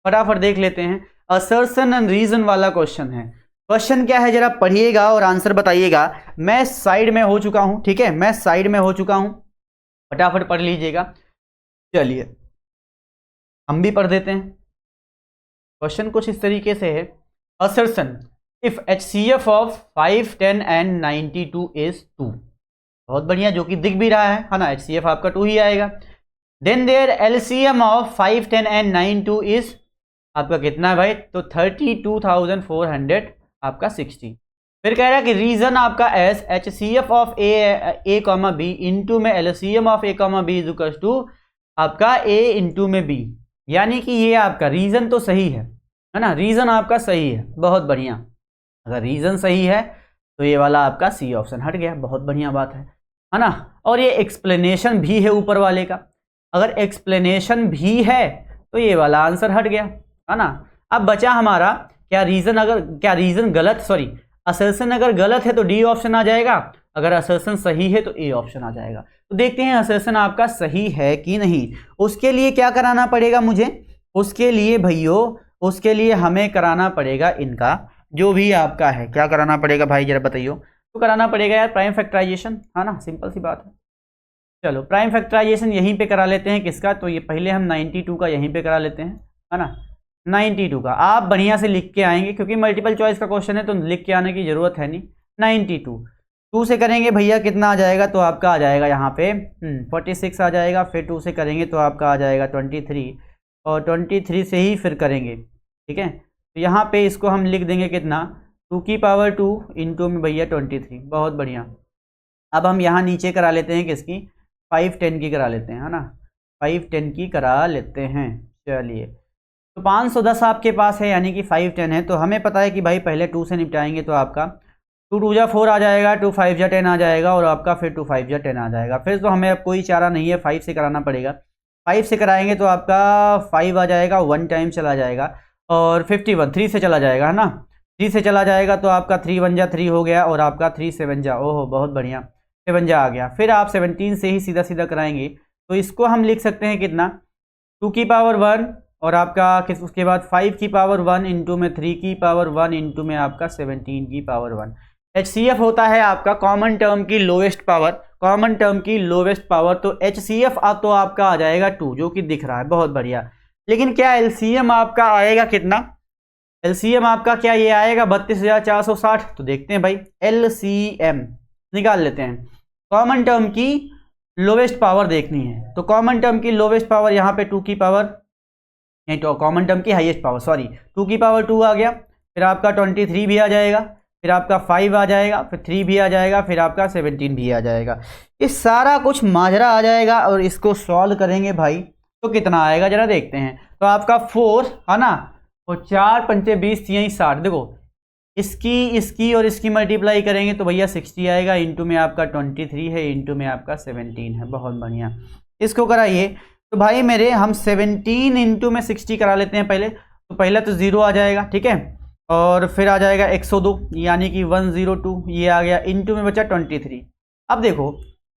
फटाफट देख लेते हैं। असर्शन एंड रीजन वाला क्वेश्चन है। क्वेश्चन क्या है जरा पढ़िएगा और आंसर बताइएगा। मैं साइड में हो चुका हूं, ठीक है, मैं साइड में हो चुका हूं, फटाफट पढ़ लीजिएगा। चलिए हम भी पढ़ देते हैं। क्वेश्चन कुछ इस तरीके से है, assertion if HCF of 5, 10 and 92 is 2। बहुत बढ़िया, जो कि दिख भी रहा है ना, HCF आपका 2 ही आएगा। Then there LCM of 5, 10 and 92 is आपका कितना है भाई, तो 32,400 आपका 60। फिर कह रहा है कि रीजन आपका as HCF of A, B into में LCM of A, B is equal to आपका A इंटू में B, यानी कि ये आपका रीजन तो सही है ना, रीजन आपका सही है, बहुत बढ़िया। अगर रीजन सही है तो ये वाला आपका सी ऑप्शन हट गया, बहुत बढ़िया बात है ना। और ये एक्सप्लेनेशन भी है ऊपर वाले का, अगर एक्सप्लेनेशन भी है तो ये वाला आंसर हट गया, है ना। अब बचा हमारा क्या रीजन, अगर क्या रीजन गलत, सॉरी असर्शन अगर गलत है तो डी ऑप्शन आ जाएगा, अगर असर्शन सही है तो ए ऑप्शन आ जाएगा। तो देखते हैं असर्शन आपका सही है कि नहीं। उसके लिए क्या कराना पड़ेगा मुझे, उसके लिए भैया, उसके लिए हमें कराना पड़ेगा इनका जो भी आपका है, क्या कराना पड़ेगा भाई जरा बताइए। तो कराना पड़ेगा यार प्राइम फैक्टराइजेशन, है ना, सिंपल सी बात है। चलो प्राइम फैक्टराइजेशन यहीं पे करा लेते हैं, किसका, तो ये पहले हम 92 का यहीं पे करा लेते हैं, है ना। 92 का आप बढ़िया से लिख के आएंगे, क्योंकि मल्टीपल चॉइस का क्वेश्चन है तो लिख के आने की जरूरत है नहीं। 92 2 से करेंगे भैया कितना आ जाएगा, तो आपका आ जाएगा यहाँ पे 46 आ जाएगा। फिर 2 से करेंगे तो आपका आ जाएगा 23, और 23 से ही फिर करेंगे, ठीक है। तो यहाँ पे इसको हम लिख देंगे कितना, 2 की पावर 2 इंटू में भैया 23, बहुत बढ़िया। अब हम यहाँ नीचे करा लेते हैं किसकी, 5, 10 की करा लेते हैं, है ना, 5, 10 की करा लेते हैं। चलिए तो 510 आपके पास है, यानी कि 5, 10 है, तो हमें पता है कि भाई पहले 2 से निपटाएंगे तो आपका 2 2 जा 4 आ जाएगा, 2 5 जा 10 आ जाएगा, और आपका फिर 2 5 जा 10 आ जाएगा। फिर तो हमें अब कोई चारा नहीं है, 5 से कराना पड़ेगा। 5 से कराएंगे तो आपका 5 आ जाएगा, 1 टाइम चला जाएगा, और 51 3 से चला जाएगा, है ना, 3 से चला जाएगा तो आपका 3 1 जा 3 हो गया, और आपका 3 7 जा, ओहो बहुत बढ़िया, 7 जा आ गया। फिर आप 17 से ही सीधा सीधा कराएंगे तो इसको हम लिख सकते हैं कितना, 2 की पावर 1, और आपका किस उसके बाद 5 की पावर 1 इंटू में 3 की पावर 1 इंटू में आपका 17 की पावर 1। HCF होता है आपका कॉमन टर्म की लोवेस्ट पावर, कॉमन टर्म की लोवेस्ट पावर, तो HCF तो आपका आ जाएगा 2, जो कि दिख रहा है, बहुत बढ़िया। लेकिन क्या LCM आपका आएगा कितना, LCM आपका क्या ये आएगा 32,460, तो देखते हैं भाई LCM निकाल लेते हैं। कॉमन टर्म की लोवेस्ट पावर देखनी है, तो कॉमन टर्म की लोवेस्ट पावर यहाँ पे 2 की पावर, नहीं तो कॉमन टर्म की हाईएस्ट पावर, सॉरी 2 की पावर 2 आ गया, फिर आपका 23 भी आ जाएगा, फिर आपका 5 आ जाएगा, फिर 3 भी आ जाएगा, फिर आपका 17 भी आ जाएगा। ये सारा कुछ माजरा आ जाएगा और इसको सॉल्व करेंगे भाई तो कितना आएगा जरा देखते हैं। तो आपका 4 है ना, और 4 पंचे 20 यही 60। देखो इसकी और इसकी मल्टीप्लाई करेंगे तो भैया 60 आएगा, इंटू में आपका 23 है, इंटू में आपका 17 है। बहुत बढ़िया, इसको कराइए। तो भाई मेरे हम 17 इंटू में 60 करा लेते हैं पहले। तो पहला तो 0 आ जाएगा, ठीक है, और फिर आ जाएगा 102 यानी कि 102, ये आ गया, इंटू में बचा 23। अब देखो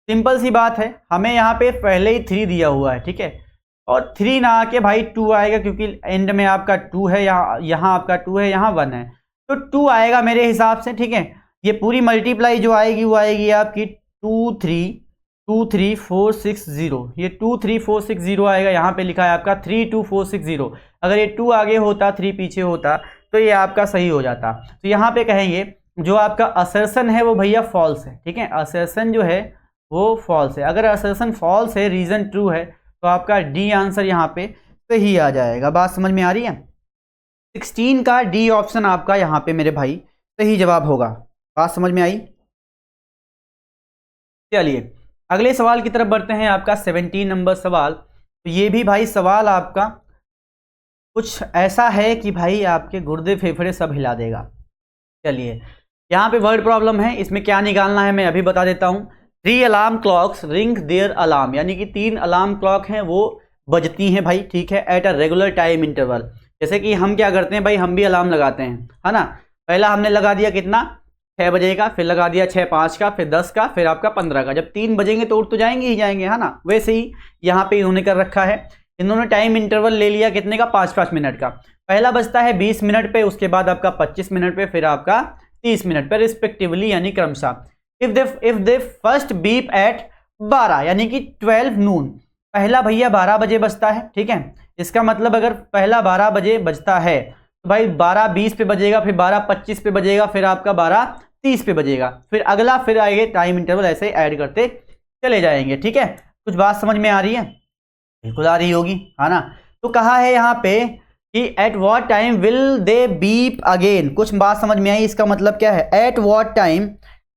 सिंपल सी बात है, हमें यहाँ पे पहले ही 3 दिया हुआ है, ठीक है, और 3 ना आके भाई 2 आएगा, क्योंकि एंड में आपका 2 है, यहाँ आपका 2 है, यहाँ 1 है, तो 2 आएगा मेरे हिसाब से, ठीक है। ये पूरी मल्टीप्लाई जो आएगी वो आएगी आपकी 23460, ये 23460 आएगा। यहाँ पे लिखा है आपका 32460, अगर ये 2 आगे होता 3 पीछे होता तो ये आपका सही हो जाता। तो यहाँ पे कहेंगे जो आपका असर्शन है वो भैया फॉल्स है, ठीक है, असर्शन जो है वो फॉल्स है। अगर असर्शन फॉल्स है, रीजन ट्रू है, तो आपका डी आंसर यहाँ पे सही आ जाएगा। बात समझ में आ रही है? 16 का डी ऑप्शन आपका यहाँ पे मेरे भाई सही जवाब होगा। बात समझ में आई? चलिए अगले सवाल की तरफ बढ़ते हैं, आपका 17 नंबर सवाल। तो ये भी भाई सवाल आपका कुछ ऐसा है कि भाई आपके गुर्दे फेफड़े सब हिला देगा। चलिए यहाँ पे वर्ड प्रॉब्लम है, इसमें क्या निकालना है मैं अभी बता देता हूँ। 3 alarm clocks ring there alarm, यानी कि 3 अलार्म क्लॉक हैं वो बजती हैं भाई, ठीक है, at a regular time interval. जैसे कि हम क्या करते हैं भाई, हम भी अलार्म लगाते हैं, है ना। पहला हमने लगा दिया कितना, 6 बजे का, फिर लगा दिया 6 5 का, फिर 10 का, फिर आपका 15 का। जब 3 बजेंगे तो उठ तो जाएंगे ही जाएंगे, है ना। वैसे ही यहाँ पे इन्होंने कर रखा है, इन्होंने टाइम इंटरवल ले लिया कितने का, 5-5 मिनट का। पहला बजता है 20 मिनट पे, उसके बाद आपका 25 मिनट पे, फिर आपका 30 मिनट पे रिस्पेक्टिवली, यानी क्रमशः। If they first beep at 12 यानी कि 12 नून, पहला भैया 12 बजे बजता है, ठीक है। इसका मतलब अगर पहला 12 बजे बजता है तो भाई 12:20 पे बजेगा, फिर 12:25 पे बजेगा, फिर आपका 12:30 पे बजेगा, फिर अगला, फिर आएंगे टाइम इंटरवल, ऐसे ही ऐड करते चले जाएंगे, ठीक है। कुछ बात समझ में आ रही है? बिल्कुल आ रही होगी, है ना। तो कहा है यहाँ पे कि at what time will they beep again, कुछ बात समझ में आई? इसका मतलब क्या है, at what time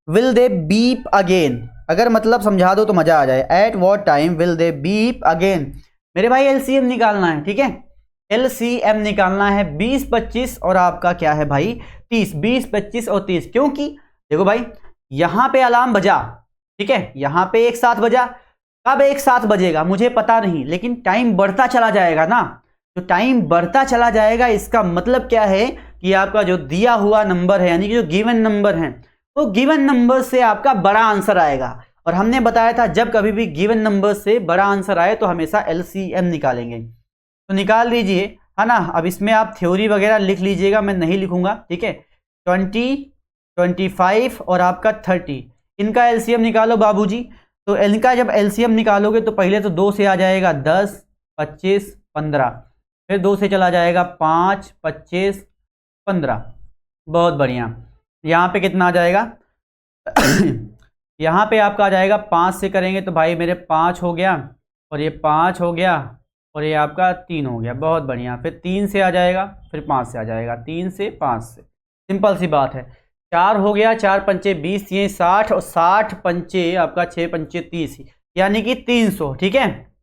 will they beep again, अगर मतलब समझा दो तो मजा आ जाए। At what time will they beep again, मेरे भाई एलसीएम निकालना है, ठीक है, एलसीएम निकालना है। 20 25 और आपका क्या है भाई 30, 20 25 और 30, क्योंकि देखो भाई यहां पे अलार्म बजा, ठीक है, यहां पे एक साथ बजा, कब एक साथ बजेगा मुझे पता नहीं, लेकिन टाइम बढ़ता चला जाएगा ना। तो टाइम बढ़ता चला जाएगा, इसका मतलब क्या है कि आपका जो दिया हुआ नंबर है, यानी कि जो गिवन नंबर है, वो गिवन नंबर से आपका बड़ा आंसर आएगा। और हमने बताया था जब कभी भी गिवन नंबर से बड़ा आंसर आए तो हमेशा एलसीएम निकालेंगे। तो निकाल लीजिए, है ना। अब इसमें आप थ्योरी वगैरह लिख लीजिएगा, मैं नहीं लिखूंगा, ठीक है। 20 25 और आपका 30, इनका एलसीएम निकालो बाबूजी। तो इनका जब एलसीएम निकालोगे तो पहले तो 2 से आ जाएगा 10 25 15, फिर 2 से चला जाएगा 5 25 15। बहुत बढ़िया, यहाँ पे कितना आ जाएगा यहाँ पे आपका आ जाएगा 5 से करेंगे तो भाई मेरे 5 हो गया, और ये 5 हो गया, और ये आपका 3 हो गया। बहुत बढ़िया, फिर 3 से आ जाएगा, फिर 5 से आ जाएगा, 3 से 5 से, सिंपल सी बात है। 4 हो गया, 4 पंचे 20, ये 60, और 60 पंचे आपका 6 पंचे 30, यानी कि 300, ठीक है,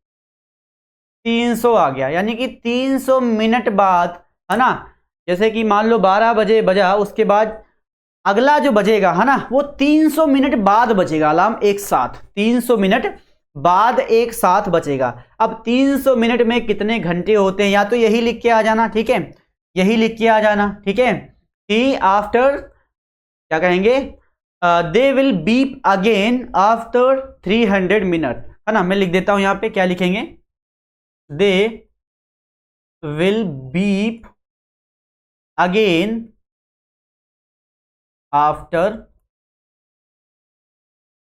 300 आ गया, यानी कि 300 मिनट बाद, है ना। जैसे कि मान लो 12 बजे बजा, उसके बाद अगला जो बजेगा, है ना, वो 300 मिनट बाद बजेगा अलार्म एक साथ, 300 मिनट बाद एक साथ बचेगा। अब 300 मिनट में कितने घंटे होते हैं, या तो यही लिख के आ जाना, ठीक है, यही लिख के आ जाना, ठीक है, कि आफ्टर क्या कहेंगे, they will beep again after 300 minute, है ना। मैं लिख देता हूं यहाँ पे, क्या लिखेंगे, they will beep again after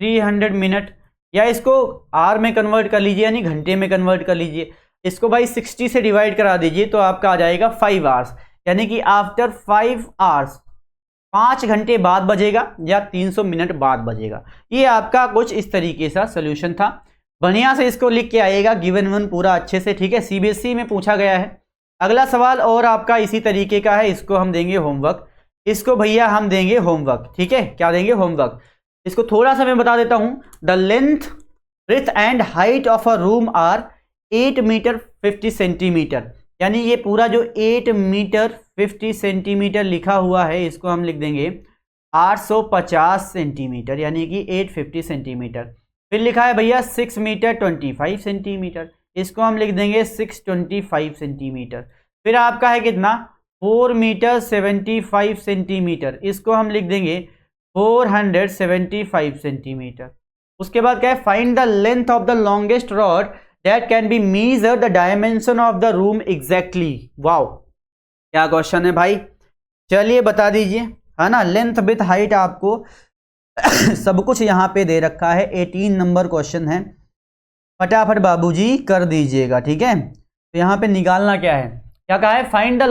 300 minute, या इसको आर में कन्वर्ट कर लीजिए, यानी घंटे में कन्वर्ट कर लीजिए। इसको भाई 60 से डिवाइड करा दीजिए तो आपका आ जाएगा 5 आवर्स, यानी कि आफ्टर 5 आवर्स, 5 घंटे बाद बजेगा या 300 मिनट बाद बजेगा। ये आपका कुछ इस तरीके से सोल्यूशन था। बढ़िया से इसको लिख के आइएगा, गिवन वन पूरा अच्छे से, ठीक है, सीबीएसई में पूछा गया है। अगला सवाल और आपका इसी तरीके का है, इसको हम देंगे होमवर्क। इसको भैया हम देंगे होमवर्क, ठीक है, क्या देंगे, होमवर्क। इसको थोड़ा सा मैं बता देता हूं। The length, breadth and height of a room are 8 metre 50 centimetre. यानी ये पूरा जो 8 मीटर 50 सेंटीमीटर लिखा हुआ है, इसको हम लिख देंगे 850 सेंटीमीटर, यानी कि 850 सेंटीमीटर। फिर लिखा है भैया 6 मीटर 25 सेंटीमीटर, इसको हम लिख देंगे 625 सेंटीमीटर। फिर आपका है कितना, 4 मीटर 75 सेंटीमीटर, इसको हम लिख देंगे 475 सेंटीमीटर। उसके बाद क्या है, find the length of the longest rod that can be measure the dimension of the room exactly. Wow, क्या क्वेश्चन है भाई, चलिए बता दीजिए, है ना। लेंथ विथ हाइट आपको सब कुछ यहाँ पे दे रखा है। 18 नंबर क्वेश्चन है, फटाफट बाबूजी कर दीजिएगा, ठीक है। तो यहाँ पे निकालना क्या है, क्या कहा है, find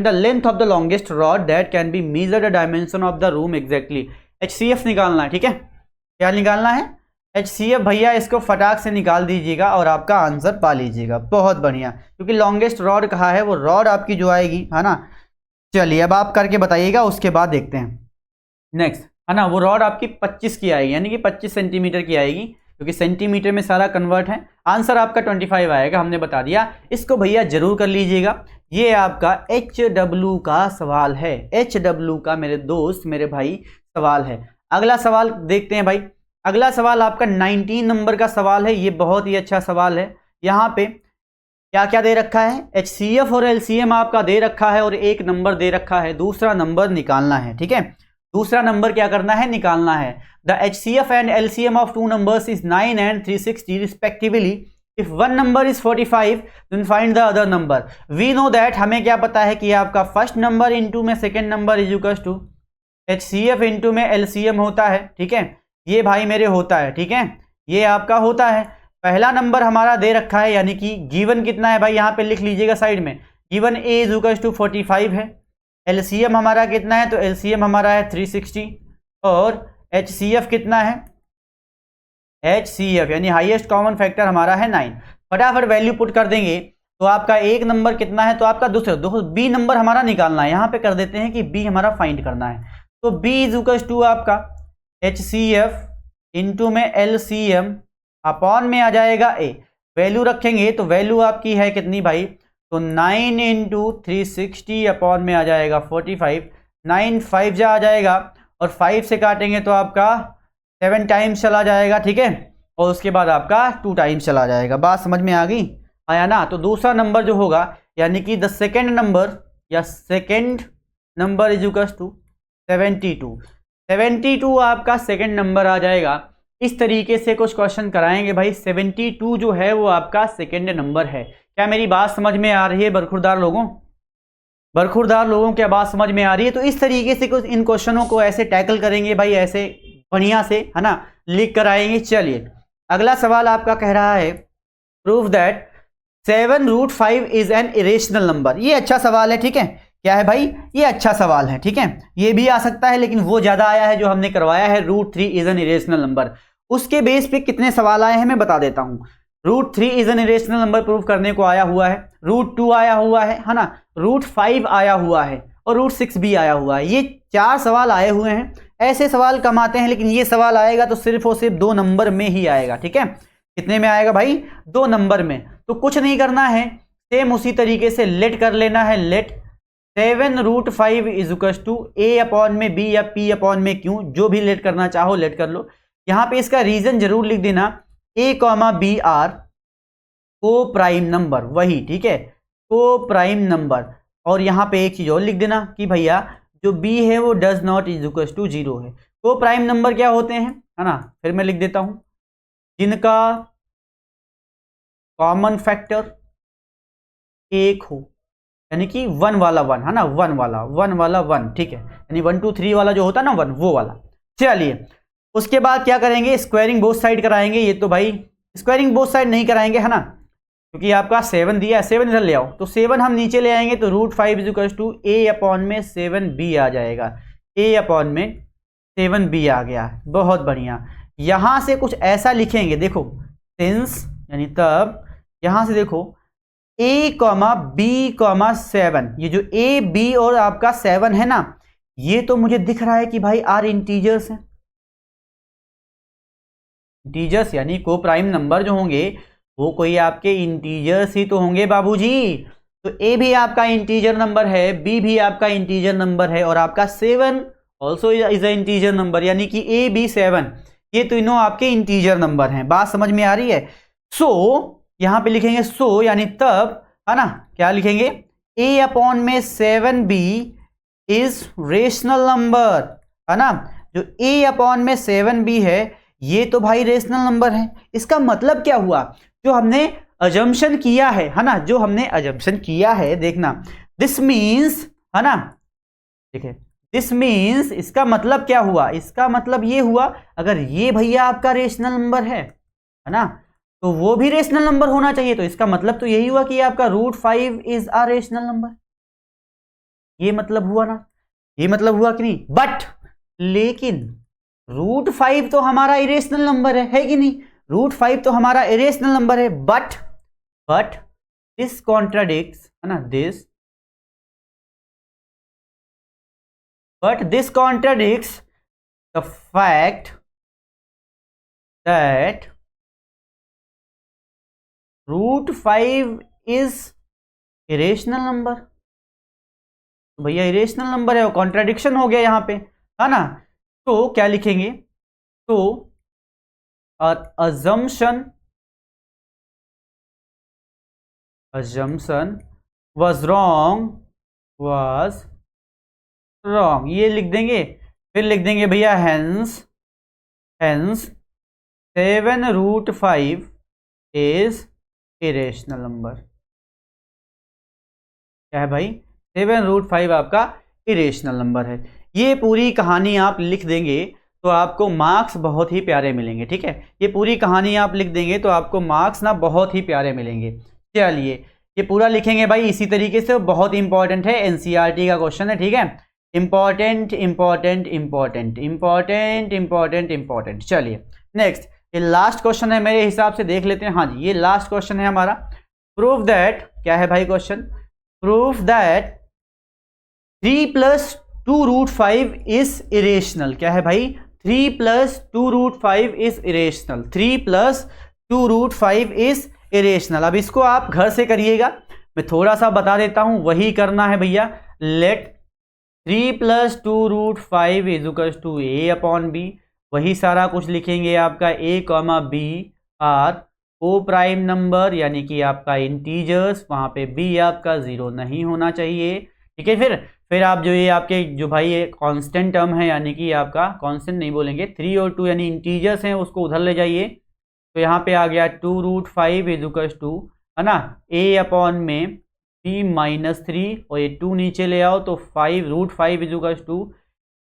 the length of the longest rod that can be measure the dimension of the room exactly. HCF निकालना है, ठीक है। क्या निकालना है, HCF भैया, इसको फटाक से निकाल दीजिएगा और आपका आंसर पा लीजिएगा। बहुत बढ़िया, क्योंकि लॉन्गेस्ट रॉड कहा है, वो रॉड आपकी जो आएगी, है ना। चलिए अब आप करके बताइएगा, उसके बाद देखते हैं नेक्स्ट, है ना। वो रॉड आपकी 25 की आएगी, यानी कि 25 सेंटीमीटर की आएगी, क्योंकि सेंटीमीटर में सारा कन्वर्ट है। आंसर आपका 25 आएगा, हमने बता दिया। इसको भैया जरूर कर लीजिएगा। ये आपका HW का सवाल है, HW का मेरे दोस्त, मेरे भाई सवाल है। अगला सवाल देखते हैं भाई। अगला सवाल आपका 19 नंबर का सवाल है। ये बहुत ही अच्छा सवाल है। यहाँ पे क्या क्या दे रखा है, HCF और LCM आपका दे रखा है और एक नंबर दे रखा है, दूसरा नंबर निकालना है, ठीक है। दूसरा नंबर क्या करना है, निकालना है। The HCF and LCM of two numbers is 9 and 360 respectively. If one number is 45 then find the other number. We know that, हमें क्या पता है कि आपका फर्स्ट नंबर इंटू में second number is equal to HCF into में LCM होता है, ठीक है। ये भाई मेरे होता है, ठीक है, ये आपका होता है। पहला नंबर हमारा दे रखा है, यानी कि गिवन कितना है भाई, यहाँ पे लिख लीजिएगा साइड में। Given A is equal to 45 है। LCM हमारा कितना है, तो LCM हमारा है 360 और HCF कितना है, HCF यानी हाईएस्ट कॉमन फैक्टर हमारा है 9। फटाफट वैल्यू पुट कर देंगे तो आपका एक नंबर कितना है, तो आपका दूसरा B नंबर हमारा निकालना है। यहाँ पे कर देते हैं कि B हमारा फाइंड करना है। तो B इज इक्वल टू आपका HCF इंटू में LCM अपॉन में आ जाएगा A। वैल्यू रखेंगे तो वैल्यू आपकी है कितनी भाई, तो 9 इंटू 360 अपॉन में आ जाएगा 45। 9 5 जा आ जाएगा और 5 से काटेंगे तो आपका 7 टाइम्स चला जाएगा, ठीक है। और उसके बाद आपका 2 टाइम्स चला जाएगा। बात समझ में आ गई, आया ना। तो दूसरा नंबर जो होगा, यानी कि द सेकेंड नंबर या second number is equal to 72। 72 आपका सेकेंड नंबर आ जाएगा। इस तरीके से कुछ क्वेश्चन कराएंगे भाई। 72 जो है वो आपका सेकेंड नंबर है। क्या मेरी बात समझ में आ रही है बरखुरदार लोगों, क्या बात समझ में आ रही है। तो इस तरीके से कुछ इन क्वेश्चनों को ऐसे टैकल करेंगे भाई, ऐसे बढ़िया से, है ना, लिख कर आएंगे। चलिए अगला सवाल आपका कह रहा है, prove that 7√5 is an irrational number. ये अच्छा सवाल है, ठीक है। क्या है भाई, ये अच्छा सवाल है, ठीक है। ये भी आ सकता है, लेकिन वो ज्यादा आया है जो हमने करवाया है, √3 इज एन इरेशनल नंबर। उसके बेस पे कितने सवाल आए हैं मैं बता देता हूं। √3 is an irrational number prove करने को आया हुआ है, √2 आया हुआ है ना, √5 आया हुआ है और √6 भी आया हुआ है। ये 4 सवाल आए हुए हैं। ऐसे सवाल कम आते हैं, लेकिन ये सवाल आएगा तो सिर्फ और सिर्फ 2 नंबर में ही आएगा, ठीक है। कितने में आएगा भाई, 2 नंबर में। तो कुछ नहीं करना है, सेम उसी तरीके से लेट कर लेना है। Let 7√5 is equal to A upon में B या P अपॉन में Q, जो भी लेट करना चाहो लेट कर लो। यहाँ पे इसका रीजन जरूर लिख देना, A, B आर को प्राइम नंबर, वही, ठीक है, को प्राइम नंबर। और यहाँ पे एक चीज और लिख देना कि भैया जो B है वो does not is equal to 0 है। को प्राइम नंबर क्या होते हैं, है ना, फिर मैं लिख देता हूं, जिनका कॉमन फैक्टर 1 हो, यानी कि 1 वाला 1, है ना, 1 वाला 1, ठीक है, यानी 1 2 3 वाला जो होता है ना 1, वो वाला। चलिए उसके बाद क्या करेंगे, स्क्वायरिंग बोथ साइड कराएंगे। ये तो भाई स्क्वायरिंग बोथ साइड नहीं कराएंगे, है ना, क्योंकि आपका 7 दिया है, 7 इधर ले आओ, तो 7 हम नीचे ले आएंगे तो √5 is equal to A upon में 7B आ जाएगा। A अपॉन में 7B आ गया, बहुत बढ़िया। यहां से कुछ ऐसा लिखेंगे, देखो सिंस यानी तब, यहां से देखो ए कॉमा बी कॉमा 7, ये जो ए बी और आपका 7 है ना, ये तो मुझे दिख रहा है कि भाई आर इंटीजर्स हैं। इंटीजर्स यानी को प्राइम नंबर जो होंगे वो कोई आपके इंटीजर्स ही तो होंगे बाबूजी। तो ए भी आपका इंटीजर नंबर है, बी भी आपका इंटीजर नंबर है, और आपका 7 also is a integer number, यानी कि ए बी 7 ये तीनों आपके इंटीजर नंबर हैं। बात समझ में आ रही है? सो यहां पे लिखेंगे सो यानी तब, है ना, क्या लिखेंगे, ए अपॉन में 7b इज रेशनल नंबर, है ना। जो ए अपॉन में 7b है ये तो भाई रेशनल नंबर है। इसका मतलब क्या हुआ, जो हमने अजम्पशन किया है ना, जो हमने अजम्पशन किया है, देखना, दिस मीन्स, है ना, देखिए दिस मीन्स, इसका मतलब क्या हुआ, इसका मतलब ये हुआ अगर ये भैया आपका रेशनल नंबर है ना, तो वो भी रेशनल नंबर होना चाहिए। तो इसका मतलब तो यही हुआ कि आपका √5 इज अ रेशनल नंबर। ये मतलब हुआ ना, ये मतलब हुआ कि नहीं। बट लेकिन √5 तो हमारा इरेशनल नंबर है कि नहीं, √5 तो हमारा इरेशनल नंबर है। बट दिस कॉन्ट्राडिक्ट्स, है ना, this contradicts the fact that √5 is irrational number। तो भैया इरेशनल नंबर है, वो कॉन्ट्राडिक्शन हो गया यहां पे, है ना। तो क्या लिखेंगे, तो assumption was wrong, ये लिख देंगे। फिर लिख देंगे भैया hence 7√5 इज इरेशनल नंबर। क्या है भाई, 7√5 आपका इरेशनल नंबर है। ये पूरी कहानी आप लिख देंगे तो आपको मार्क्स बहुत ही प्यारे मिलेंगे, ठीक है। ये पूरी कहानी आप लिख देंगे तो आपको मार्क्स ना बहुत ही प्यारे मिलेंगे। चलिए ये पूरा लिखेंगे भाई इसी तरीके से, बहुत इंपॉर्टेंट है, एनसीईआरटी का क्वेश्चन है, ठीक है। Important important important important important important. चलिए नेक्स्ट, ये लास्ट क्वेश्चन है मेरे हिसाब से, देख लेते हैं। हाँ जी, ये लास्ट क्वेश्चन है हमारा। प्रूव दैट, क्या है भाई question, prove that 3 + 2√5 is irrational. क्या है भाई, 3 + 2√5 इज इरेशनल, 3 + 2√5 इज इरेशनल। अब इसको आप घर से करिएगा, मैं थोड़ा सा बता देता हूं, वही करना है भैया। लेट 3 + 2√5 = a/b, वही सारा कुछ लिखेंगे। आपका a, b आर को प्राइम नंबर, यानी कि आपका इंटीजर्स, वहां पे b आपका 0 नहीं होना चाहिए, ठीक है। फिर आप जो ये आपके जो भाई ये कांस्टेंट टर्म है, यानी कि आपका कांस्टेंट नहीं बोलेंगे, 3 और 2 यानी इंटीजर्स हैं, उसको उधर ले जाइए। तो यहाँ पे आ गया 2√5 = है ना, a/में b - 3, और ये 2 नीचे ले आओ तो 5√5 =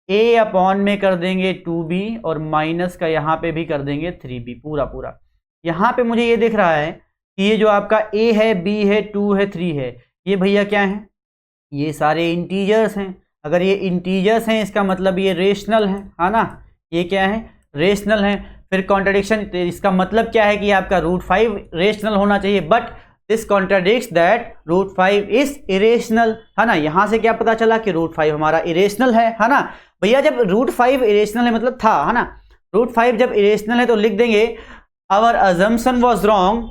a/, में कर देंगे 2b, और माइनस का यहाँ पे भी कर देंगे 3b, पूरा। यहाँ पे मुझे ये दिख रहा है कि ये जो आपका a है, b है, 2 है, 3 है, ये भैया क्या है, ये सारे इंटीजर्स हैं। अगर ये इंटीजर्स हैं इसका मतलब ये रेशनल है ना, ये क्या है, रेशनल है। फिर कॉन्ट्राडिक्शन, इसका मतलब क्या है कि आपका √5 रेशनल होना चाहिए, but this contradicts that √5 is irrational, है ना। यहां से क्या पता चला कि √5 हमारा इरेशनल है ना। भैया जब √5 इरेशनल है मतलब था, है ना, √5 जब इरेशनल है तो लिख देंगे our assumption was wrong,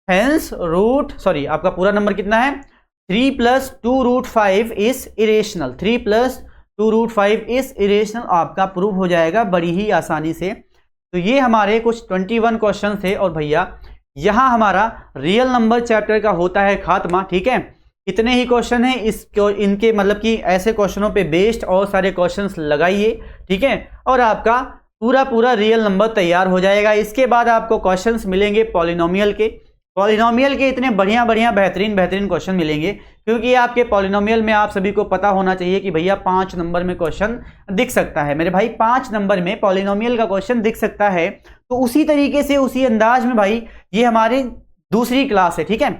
hence आपका पूरा नंबर कितना है, 3 + 2√5 इज इरेशनल, 3 + 2√5 इज इरेशनल, आपका प्रूव हो जाएगा बड़ी ही आसानी से। तो ये हमारे कुछ 21 क्वेश्चन थे, और भैया यहाँ हमारा रियल नंबर चैप्टर का होता है खात्मा, ठीक है। इतने ही क्वेश्चन हैं, इनके मतलब कि ऐसे क्वेश्चनों पे बेस्ड और सारे क्वेश्चंस लगाइए, ठीक है, और आपका पूरा रियल नंबर तैयार हो जाएगा। इसके बाद आपको क्वेश्चंस मिलेंगे पॉलिनोमियल के इतने बढ़िया बेहतरीन क्वेश्चन मिलेंगे, क्योंकि आपके पॉलिनोमियल में आप सभी को पता होना चाहिए कि भैया 5 नंबर में क्वेश्चन दिख सकता है मेरे भाई, 5 नंबर में पॉलिनोमियल का क्वेश्चन दिख सकता है। तो उसी तरीके से उसी अंदाज में भाई ये हमारी दूसरी क्लास है, ठीक है,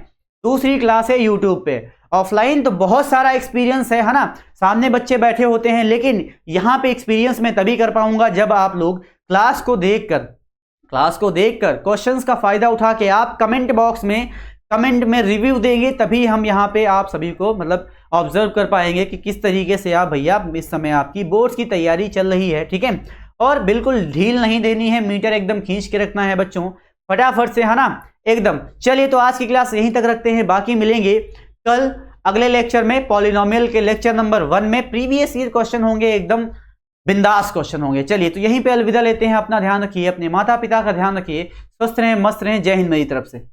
दूसरी क्लास है यूट्यूब पे। ऑफलाइन तो बहुत सारा एक्सपीरियंस है ना, सामने बच्चे बैठे होते हैं, लेकिन यहाँ पे एक्सपीरियंस मैं तभी कर पाऊंगा जब आप लोग क्लास को देखकर क्वेश्चंस का फायदा उठा के आप कमेंट बॉक्स में कमेंट में रिव्यू देंगे, तभी हम यहाँ पे आप सभी को मतलब ऑब्जर्व कर पाएंगे कि किस तरीके से आप भैया इस समय आपकी बोर्ड्स की तैयारी चल रही है। ठीक है, और बिल्कुल ढील नहीं देनी है, मीटर एकदम खींच के रखना है बच्चों, फटाफट से, है ना, एकदम। चलिए तो आज की क्लास यहीं तक रखते हैं, बाकी मिलेंगे कल अगले लेक्चर में। पॉलिनोमियल के लेक्चर नंबर 1 में प्रीवियस ईयर क्वेश्चन होंगे, एकदम बिंदास क्वेश्चन होंगे। चलिए तो यहीं पे अलविदा लेते हैं, अपना ध्यान रखिए, अपने माता पिता का ध्यान रखिए, स्वस्थ रहें, मस्त रहें। जय हिंद मेरी तरफ से।